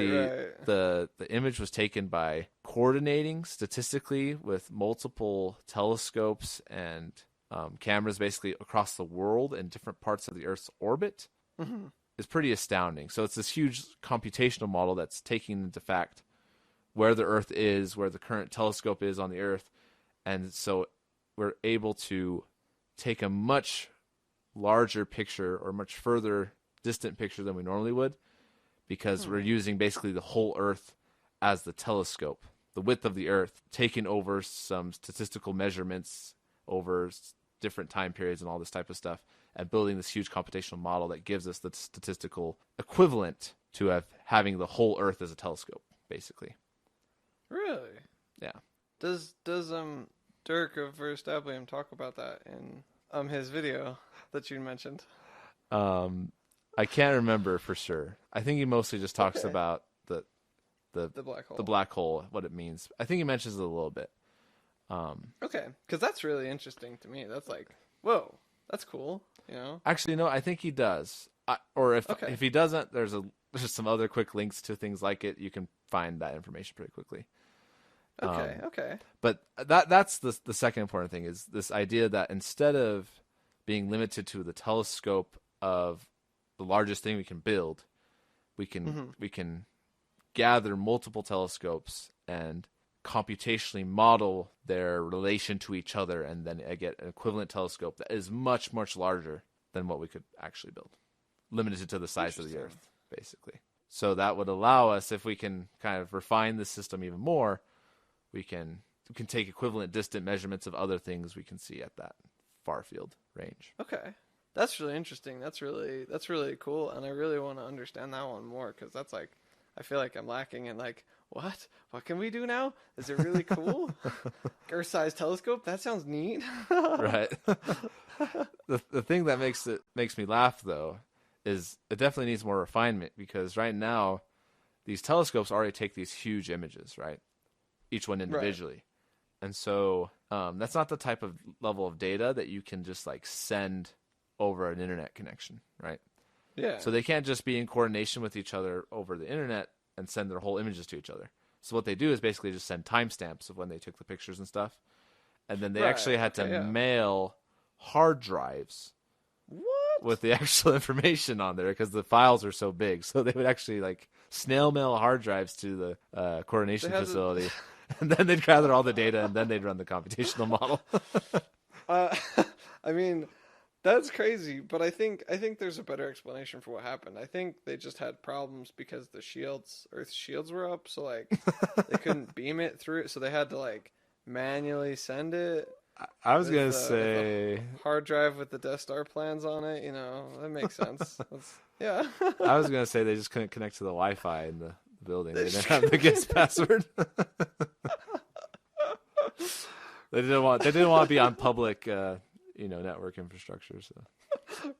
the image was taken by coordinating statistically with multiple telescopes and cameras basically across the world in different parts of the Earth's orbit is pretty astounding. So it's this huge computational model that's taking into fact where the Earth is, where the current telescope is on the Earth. And so we're able to take a much larger picture or much further distant picture than we normally would, because we're using basically the whole Earth as the telescope, the width of the Earth, taking over some statistical measurements over different time periods and all this type of stuff, and building this huge computational model that gives us the statistical equivalent to having the whole Earth as a telescope, basically. Really? Yeah. Does Dirk of Verstappen talk about that in his video that you mentioned? I can't remember for sure. I think he mostly just talks about the black hole. The black hole, what it means. I think he mentions it a little bit. Okay, because that's really interesting to me. That's like, whoa, that's cool. You know. Actually, no, I think he does. If he doesn't, there's some other quick links to things like it. You can find that information pretty quickly. Okay. But that's the second important thing, is this idea that instead of being limited to the telescope of the largest thing we can build, we can gather multiple telescopes and computationally model their relation to each other, and then I get an equivalent telescope that is much, much larger than what we could actually build, limited to the size of the Earth, basically. So that would allow us, if we can kind of refine the system even more, we can take equivalent distant measurements of other things we can see at that far field range. Okay. That's really interesting. That's really cool, and I really want to understand that one more, because that's like, I feel like I'm lacking in like, what can we do now? Is it really cool? Earth-sized telescope? That sounds neat. Right. the thing that makes me laugh though is it definitely needs more refinement, because right now these telescopes already take these huge images, right? Each one individually. Right. And so that's not the type of level of data that you can just like send over an internet connection, right? Yeah. So they can't just be in coordination with each other over the internet and send their whole images to each other. So what they do is basically just send timestamps of when they took the pictures and stuff. And then they actually had to mail hard drives with the actual information on there, because the files are so big. So they would actually like snail mail hard drives to the coordination facility. And then they'd gather all the data, and then they'd run the computational model. I mean, that's crazy, but I think there's a better explanation for what happened. I think they just had problems because the Earth's shields were up, so like they couldn't beam it through, so they had to like manually send it. I was gonna say hard drive with the Death Star plans on it. You know, that makes sense. Yeah. I was gonna say they just couldn't connect to the Wi-Fi in the building. They didn't have the guest password. They didn't want to be on public, network infrastructure. So.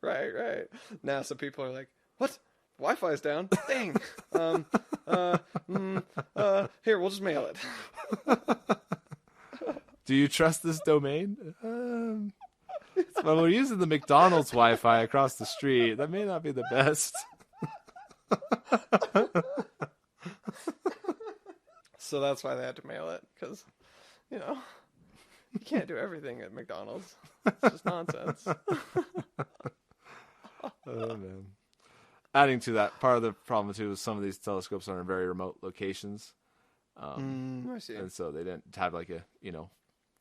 Right. NASA people are like, what? Wi-Fi's down. Dang. Here, we'll just mail it. Do you trust this domain? Well, we're using the McDonald's Wi-Fi across the street. That may not be the best. So that's why they had to mail it, because, you can't do everything at McDonald's. It's just nonsense. Oh, man. Adding to that, part of the problem, too, is some of these telescopes are in very remote locations. I see. And so they didn't have like a,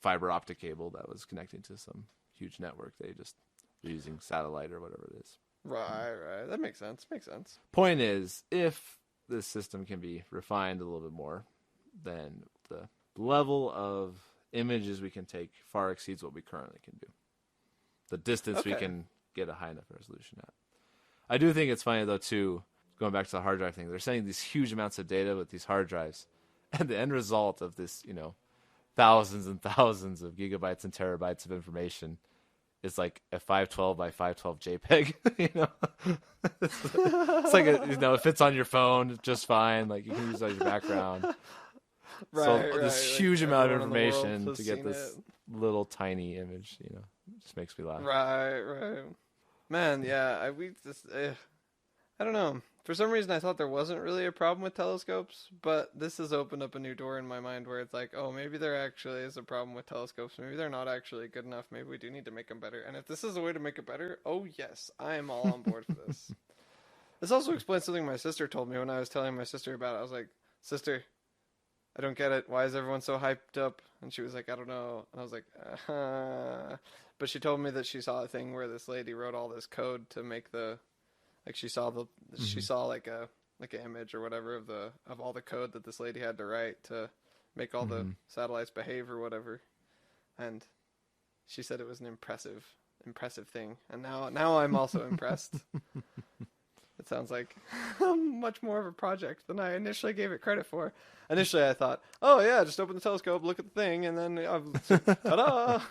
fiber optic cable that was connecting to some huge network. They just were using satellite or whatever it is. Right. That makes sense. Point is, if this system can be refined a little bit more, then the level of images we can take far exceeds what we currently can do. The distance we can get a high enough resolution at. I do think it's funny, though, too, going back to the hard drive thing. They're sending these huge amounts of data with these hard drives, and the end result of this, thousands and thousands of gigabytes and terabytes of information is like a 512 by 512 JPEG. It's like it fits on your phone just fine. Like you can use it as your background. This huge amount of information to get this little tiny image, just makes me laugh. Right. Man, yeah, I don't know. For some reason, I thought there wasn't really a problem with telescopes, but this has opened up a new door in my mind where it's like, oh, maybe there actually is a problem with telescopes. Maybe they're not actually good enough. Maybe we do need to make them better. And if this is a way to make it better, oh, yes, I am all on board for this. This also explains something my sister told me when I was telling my sister about it. I was like, sister, I don't get it. Why is everyone so hyped up? And she was like, I don't know. And I was like, But she told me that she saw a thing where this lady wrote all this code to make she saw like an image or whatever of all the code that this lady had to write to make all the satellites behave or whatever. And she said it was an impressive thing. And now I'm also impressed. It sounds like much more of a project than I initially gave it credit for. Initially, I thought, oh yeah, just open the telescope, look at the thing, and then ta-da!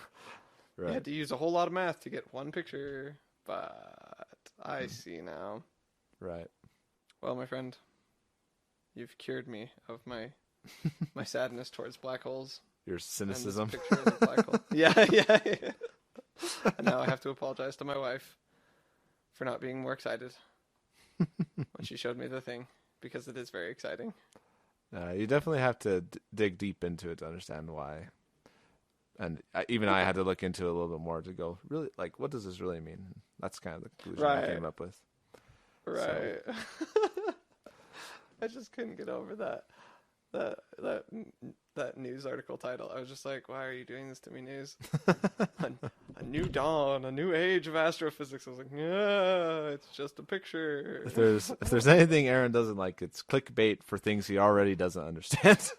Right. You had to use a whole lot of math to get one picture, but I see now. Right. Well, my friend, you've cured me of my sadness towards black holes. Your cynicism. Picture of a black hole. Yeah. And now I have to apologize to my wife for not being more excited when she showed me the thing, because it is very exciting. You definitely have to dig deep into it to understand why. And I had to look into it a little bit more to go, really, like, what does this really mean? That's kind of the conclusion I came up with. Right. So. I just couldn't get over that news article title. I was just like, why are you doing this to me, news? a new dawn, a new age of astrophysics. I was like, yeah, it's just a picture. If there's anything Aaron doesn't like, it's clickbait for things he already doesn't understand.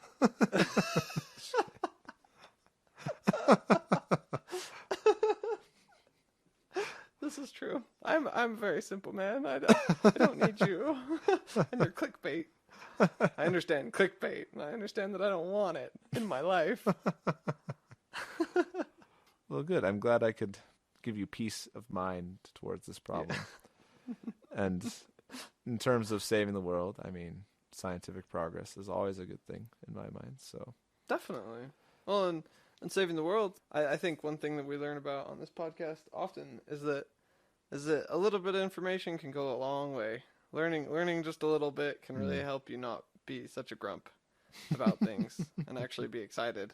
This is true. I'm a very simple man. I don't need you and your clickbait. I understand clickbait, and I understand that I don't want it in my life. Well, good. I'm glad I could give you peace of mind towards this problem. And in terms of saving the world, I mean, scientific progress is always a good thing in my mind. So Definitely. Well, and saving the world, I think one thing that we learn about on this podcast often is that a little bit of information can go a long way. Learning just a little bit can really help you not be such a grump about things and actually be excited.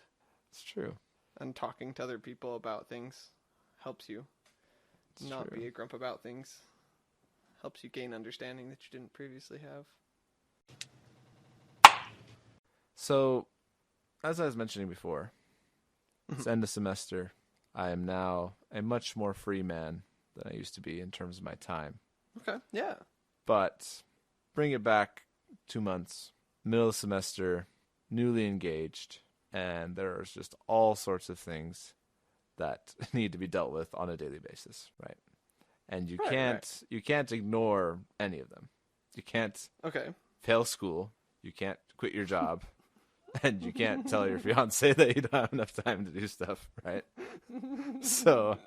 it's true. And talking to other people about things helps you not be a grump about things. Helps you gain understanding that you didn't previously have. So, as I was mentioning before, it's end of semester. I am now a much more free man than I used to be in terms of my time. Okay, yeah. But bring it back 2 months, middle of semester, newly engaged, and there's just all sorts of things that need to be dealt with on a daily basis, right? And you can't ignore any of them. You can't fail school. You can't quit your job. And you can't tell your fiance that you don't have enough time to do stuff, right? So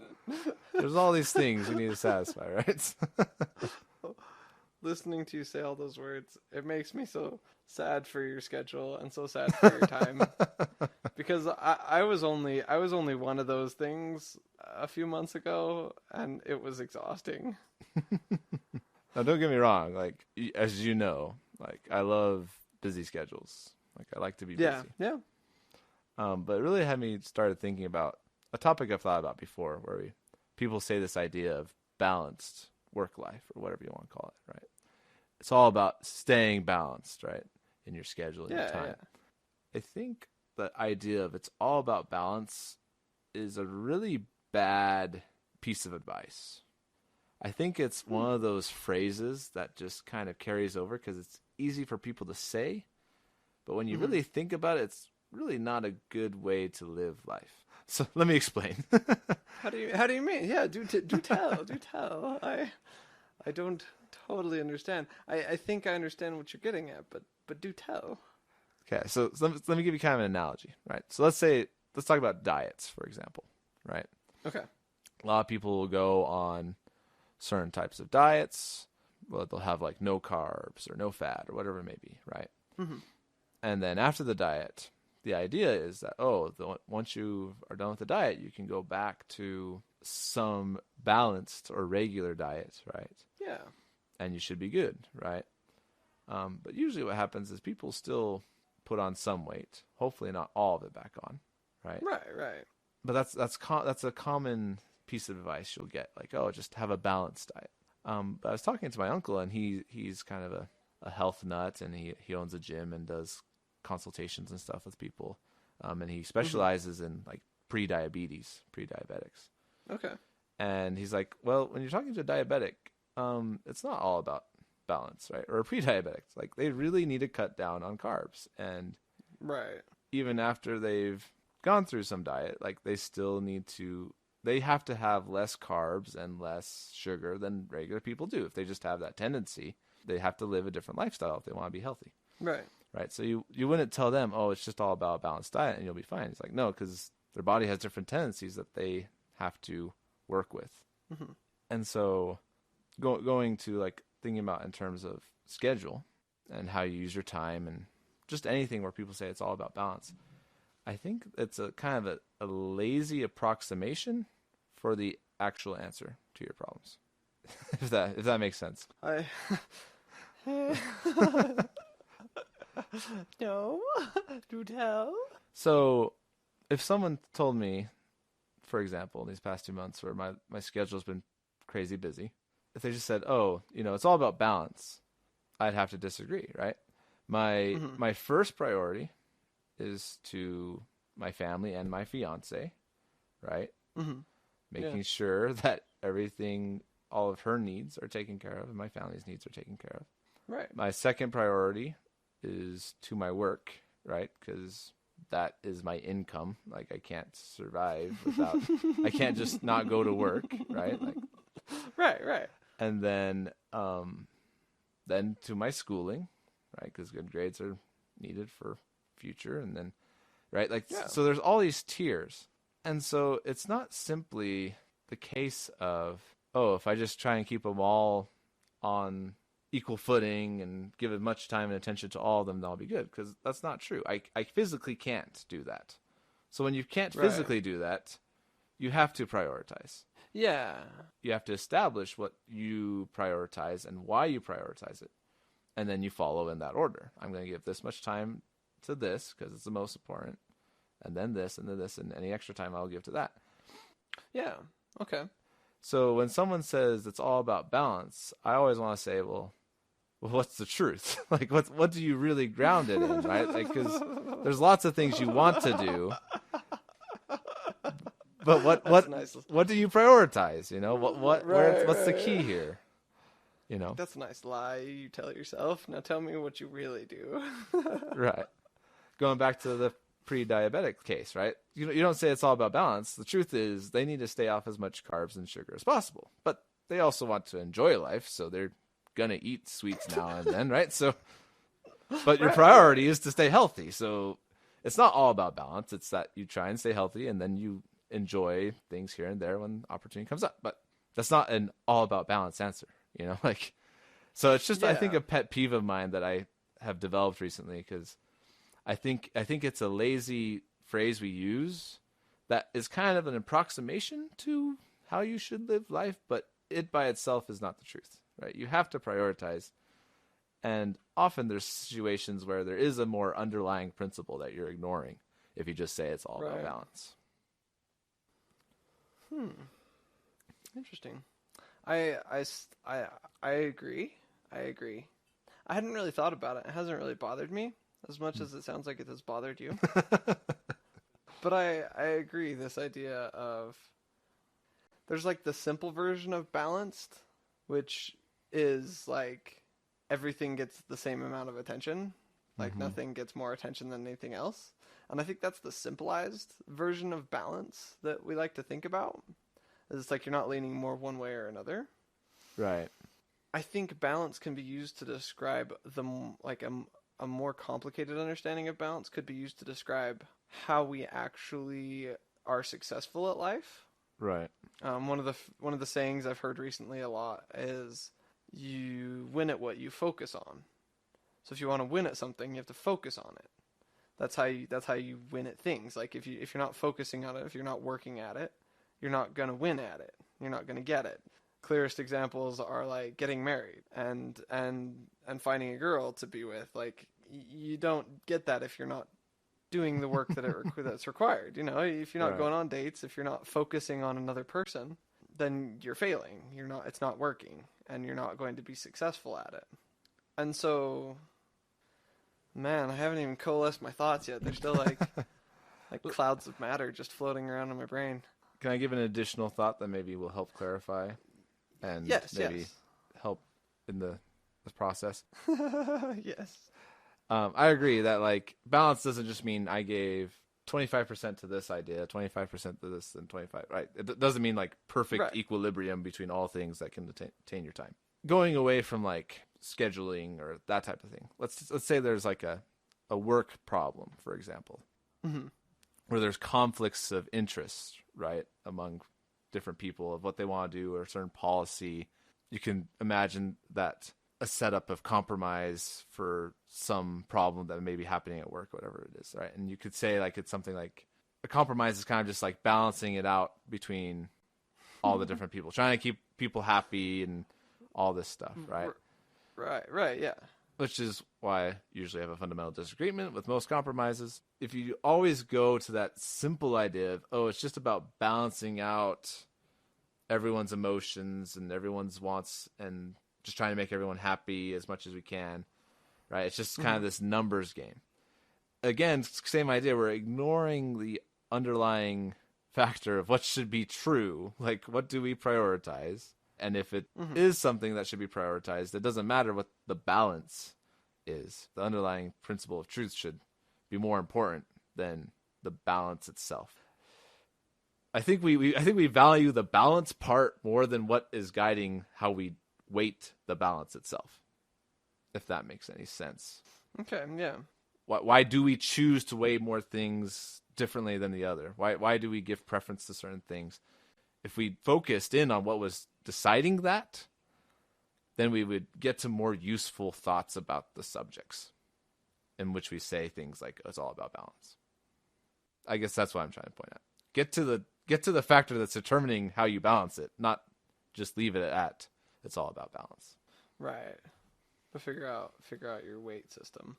there's all these things you need to satisfy, right? Listening to you say all those words, it makes me so sad for your schedule and so sad for your time. Because I was only one of those things a few months ago, and it was exhausting. Now, don't get me wrong. Like, as you know, like, I love busy schedules. Like, I like to be busy. Yeah. But it really had me started thinking about a topic I've thought about before, where people say this idea of balanced work life, or whatever you want to call it, right? It's all about staying balanced, right, in your schedule and your time. Yeah. I think the idea of it's all about balance is a really bad piece of advice. I think it's one of those phrases that just kind of carries over because it's easy for people to say, but when you really think about it, it's really not a good way to live life. So let me explain. How do you mean? Yeah, do tell. I don't totally understand. I think I understand what you're getting at, but do tell. Okay, so let me give you kind of an analogy, right? So let's talk about diets, for example, right? Okay. A lot of people will go on certain types of diets. Well, they'll have like no carbs or no fat or whatever it may be, right? Mm-hmm. And then after the diet, the idea is that, once you are done with the diet, you can go back to some balanced or regular diet, right? Yeah. And you should be good, right? But usually what happens is people still put on some weight, hopefully not all of it back on, right? Right. But that's a common piece of advice you'll get, like, just have a balanced diet. But I was talking to my uncle, and he's kind of a health nut, and he owns a gym and does consultations and stuff with people, and he specializes in like pre-diabetics. Okay. And he's like, well, when you're talking to a diabetic, it's not all about balance, right? Or a pre-diabetic, like they really need to cut down on carbs, and even after they've gone through some diet, like they have to have less carbs and less sugar than regular people do. If they just have that tendency, they have to live a different lifestyle if they want to be healthy. Right. So you wouldn't tell them, it's just all about a balanced diet and you'll be fine. It's like, no, because their body has different tendencies that they have to work with. Mm-hmm. And so going to like thinking about in terms of schedule and how you use your time and just anything where people say it's all about balance, I think it's a kind of a lazy approximation for the actual answer to your problems. if that makes sense. No, do tell. So if someone told me, for example, these past 2 months where my schedule's been crazy busy, if they just said, it's all about balance, I'd have to disagree, right? My first priority is to my family and my fiance, right? Mm-hmm. Making sure that all of her needs are taken care of and my family's needs are taken care of. Right. My second priority is to my work, right? Because that is my income. Like, I can't survive without, I can't just not go to work, right? Like, right. And then to my schooling, right? Because good grades are needed for future. And then, right? Like, So there's all these tiers. And so it's not simply the case of, oh, if I just try and keep them all on equal footing and give as much time and attention to all of them, they'll be good. Because that's not true. I physically can't do that. So when you can't physically do that, you have to prioritize. Yeah. You have to establish what you prioritize and why you prioritize it. And then you follow in that order. I'm going to give this much time to this because it's the most important. And then this, and then this, and any extra time I'll give to that. Yeah. Okay. So when someone says it's all about balance, I always want to say, well, what's the truth? Like, what do you really ground it in, right? Like, because there's lots of things you want to do, but what do you prioritize? You know, what's the key here? You know, that's a nice lie you tell yourself. Now tell me what you really do. Right. Going back to the pre-diabetic case, right? You don't say it's all about balance. The truth is they need to stay off as much carbs and sugar as possible, but they also want to enjoy life, so they're gonna eat sweets now and then, right? So, but your priority is to stay healthy. So it's not all about balance. It's that you try and stay healthy, and then you enjoy things here and there when opportunity comes up. But that's not an all about balance answer, you know? Like, so it's just I think a pet peeve of mine that I have developed recently because I think it's a lazy phrase we use that is kind of an approximation to how you should live life, but it by itself is not the truth, right? You have to prioritize. And often there's situations where there is a more underlying principle that you're ignoring if you just say it's all about balance. Interesting. I agree. I hadn't really thought about it. It hasn't really bothered me as much as it sounds like it has bothered you. But I agree. This idea of there's like the simple version of balanced, which is like everything gets the same amount of attention. Like nothing gets more attention than anything else. And I think that's the simplified version of balance that we like to think about. It's like you're not leaning more one way or another. Right. I think balance can be used to describe a more complicated understanding of balance could be used to describe how we actually are successful at life. Right. One of the sayings I've heard recently a lot is you win at what you focus on. So if you want to win at something, you have to focus on it. That's how you win at things. Like if you're not focusing on it, if you're not working at it, you're not gonna win at it. You're not gonna get it. Clearest examples are like getting married and finding a girl to be with. Like you don't get that if you're not doing the work that's required. You know, if you're not going on dates, if you're not focusing on another person, then you're failing. It's not working, and you're not going to be successful at it. And so, man, I haven't even coalesced my thoughts yet. They're still like clouds of matter just floating around in my brain. Can I give an additional thought that maybe will help clarify and maybe help in the process? Yes. I agree that like balance doesn't just mean I gave 25% to this idea, 25% to this, and 25. Right? It doesn't mean like perfect equilibrium between all things that can attain your time. Going away from like scheduling or that type of thing. Let's say there's like a work problem, for example, where there's conflicts of interest, right, among different people of what they want to do or a certain policy. You can imagine that a setup of compromise for some problem that may be happening at work, whatever it is, right? And you could say like it's something like a compromise is kind of just like balancing it out between all the different people, trying to keep people happy and all this stuff, right? Right, yeah. Which is why I usually have a fundamental disagreement with most compromises. If you always go to that simple idea of, oh, it's just about balancing out everyone's emotions and everyone's wants and just trying to make everyone happy as much as we can, right? It's just kind of this numbers game. Again, same idea. We're ignoring the underlying factor of what should be true. Like, what do we prioritize? And if it is something that should be prioritized, it doesn't matter what the balance is. The underlying principle of truth should be more important than the balance itself. I think we value the balance part more than what is guiding how we weight the balance itself, if that makes any sense. Okay, yeah. Why do we choose to weigh more things differently than the other? Why do we give preference to certain things? if we focused in on what was deciding that, then we would get to more useful thoughts about the subjects, in which we say things like, it's all about balance. I guess that's what I'm trying to point out. Get to the factor that's determining how you balance it, not just leave it at it's all about balance. Right. But figure out your weight system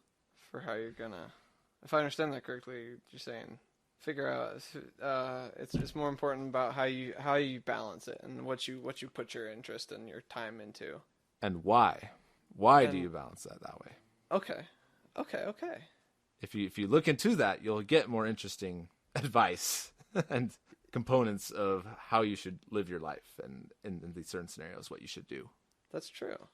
for how you're gonna. If I understand that correctly, you're saying figure out it's more important about how you balance it and what you put your interest and your time into. And why? Why do you balance that way? Okay. If you look into that, you'll get more interesting advice and components of how you should live your life, and in these certain scenarios, what you should do. That's true.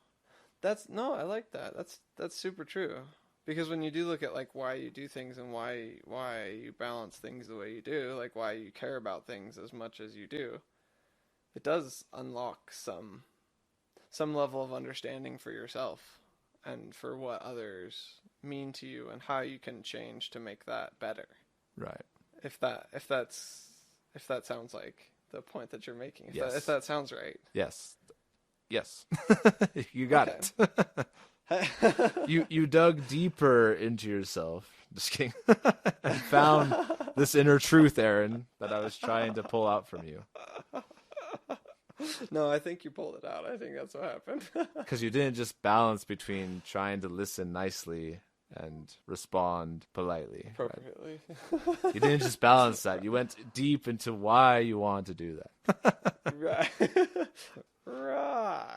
I like that. That's super true. Because when you do look at like why you do things and why you balance things the way you do, like why you care about things as much as you do, it does unlock some level of understanding for yourself and for what others mean to you and how you can change to make that better. Right. If that sounds like the point that you're making. Yes. If that sounds right. Yes. You got it. You dug deeper into yourself. Just kidding. And found this inner truth, Aaron, that I was trying to pull out from you. No, I think you pulled it out. I think that's what happened. Because you didn't just balance between trying to listen nicely and respond politely. Appropriately. Right? You didn't just balance that. You went deep into why you want to do that. Right. Right.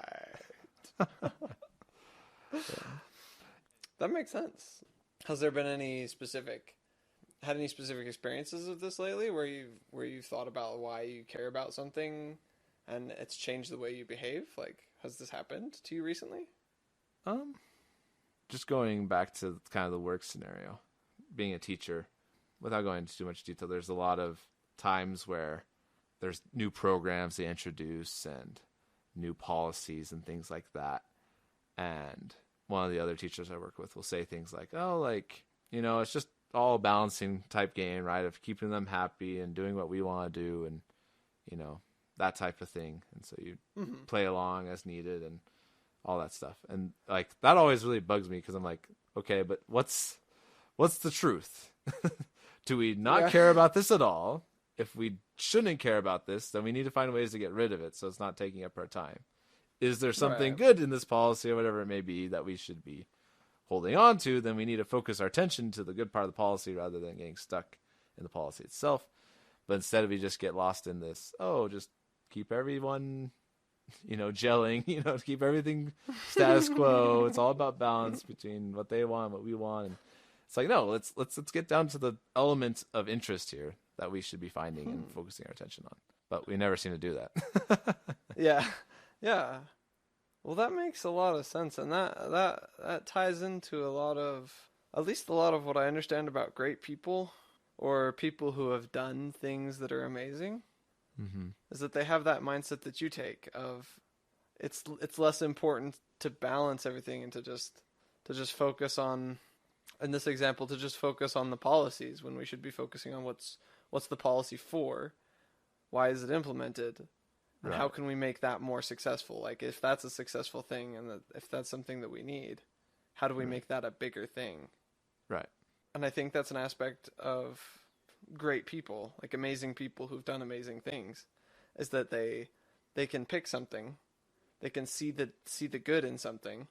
That makes sense. Has there been any specific experiences of this lately where you've thought about why you care about something and it's changed the way you behave? Like, has this happened to you recently? Just going back to kind of the work scenario, being a teacher, without going into too much detail, there's a lot of times where there's new programs they introduce and new policies and things like that. And one of the other teachers I work with will say things like, it's just all a balancing type game, right? Of keeping them happy and doing what we want to do and, that type of thing. And so you play along as needed and all that stuff. And like, that always really bugs me because I'm like, okay, but what's the truth? Do we not care about this at all? If we shouldn't care about this, then we need to find ways to get rid of it so it's not taking up our time. Is there something good in this policy or whatever it may be that we should be holding on to? Then we need to focus our attention to the good part of the policy rather than getting stuck in the policy itself. But instead we just get lost in this, just keep everyone, gelling, keep everything status quo. It's all about balance between what they want and what we want. And it's like, no, let's get down to the element of interest here that we should be finding and focusing our attention on. But we never seem to do that. Yeah. Well, that makes a lot of sense, and that ties into at least a lot of what I understand about great people or people who have done things that are amazing. Mm-hmm. Is that they have that mindset that you take of it's less important to balance everything and to just focus on, in this example, to just focus on the policies when we should be focusing on what's the policy for, why is it implemented, and how can we make that more successful? Like, if that's a successful thing and if that's something that we need, how do we make that a bigger thing? Right. And I think that's an aspect of great people, like amazing people who've done amazing things, is that they can pick something, they can see the good in something,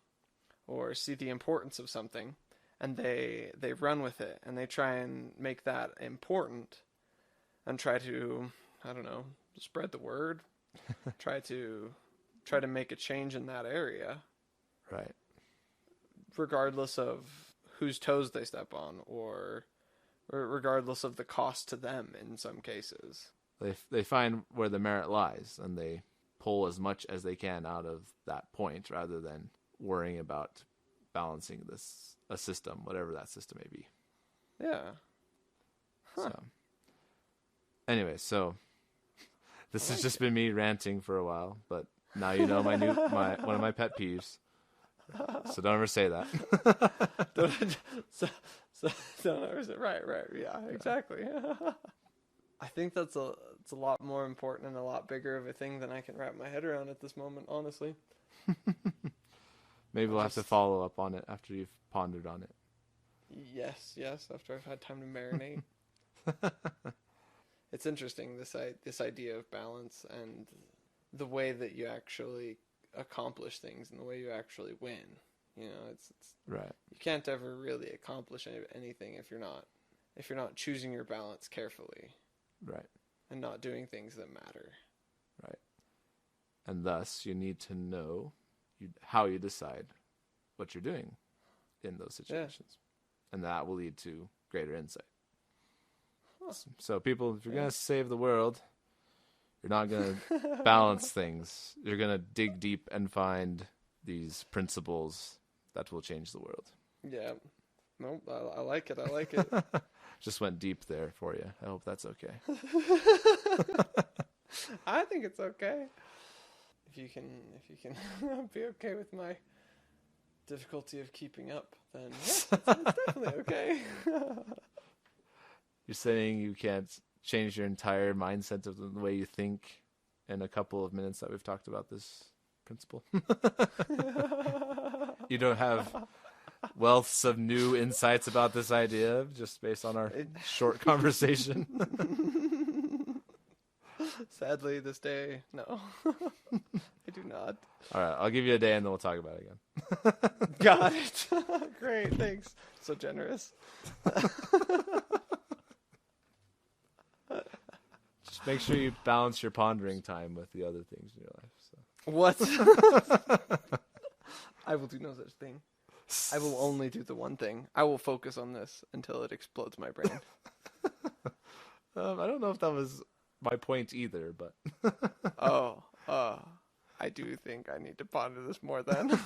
or see the importance of something, and they run with it, and they try and make that important, and try to, I don't know, spread the word, try to make a change in that area, right? Regardless of whose toes they step on, or regardless of the cost to them in some cases. They find where the merit lies, and they pull as much as they can out of that point, rather than worrying about balancing a system, whatever that system may be. Yeah. Huh. So, anyway, this has just been me ranting for a while, but now you know one of my pet peeves. So don't ever say that. Don't ever say, right, yeah, exactly. I think that's It's a lot more important and a lot bigger of a thing than I can wrap my head around at this moment, honestly. Maybe we'll have to follow up on it after you've pondered on it. Yes, after I've had time to marinate. It's interesting, this idea of balance and the way that you actually accomplish things and the way you actually win. You know, it's Right. you can't ever really accomplish anything if you're not choosing your balance carefully. Right. And not doing things that matter. Right. And thus, you need to know how you decide what you're doing in those situations. Yeah. And that will lead to greater insight. Huh. So people, if you're going to save the world, you're not going to balance things. You're going to dig deep and find these principles that will change the world. Yeah. Nope, I like it. I like it. Just went deep there for you. I hope that's okay. I think it's okay. If you can be okay with my difficulty of keeping up, then yes, it's definitely okay. You're saying you can't change your entire mindset of the way you think in a couple of minutes that we've talked about this principle? You don't have wealths of new insights about this idea just based on our short conversation? Sadly, this day, no. I do not. All right, I'll give you a day and then we'll talk about it again. Got it. Great, thanks. So generous. Just make sure you balance your pondering time with the other things in your life. So. What? I will do no such thing. I will only do the one thing. I will focus on this until it explodes my brain. I don't know if that was my point either, but... I do think I need to ponder this more then.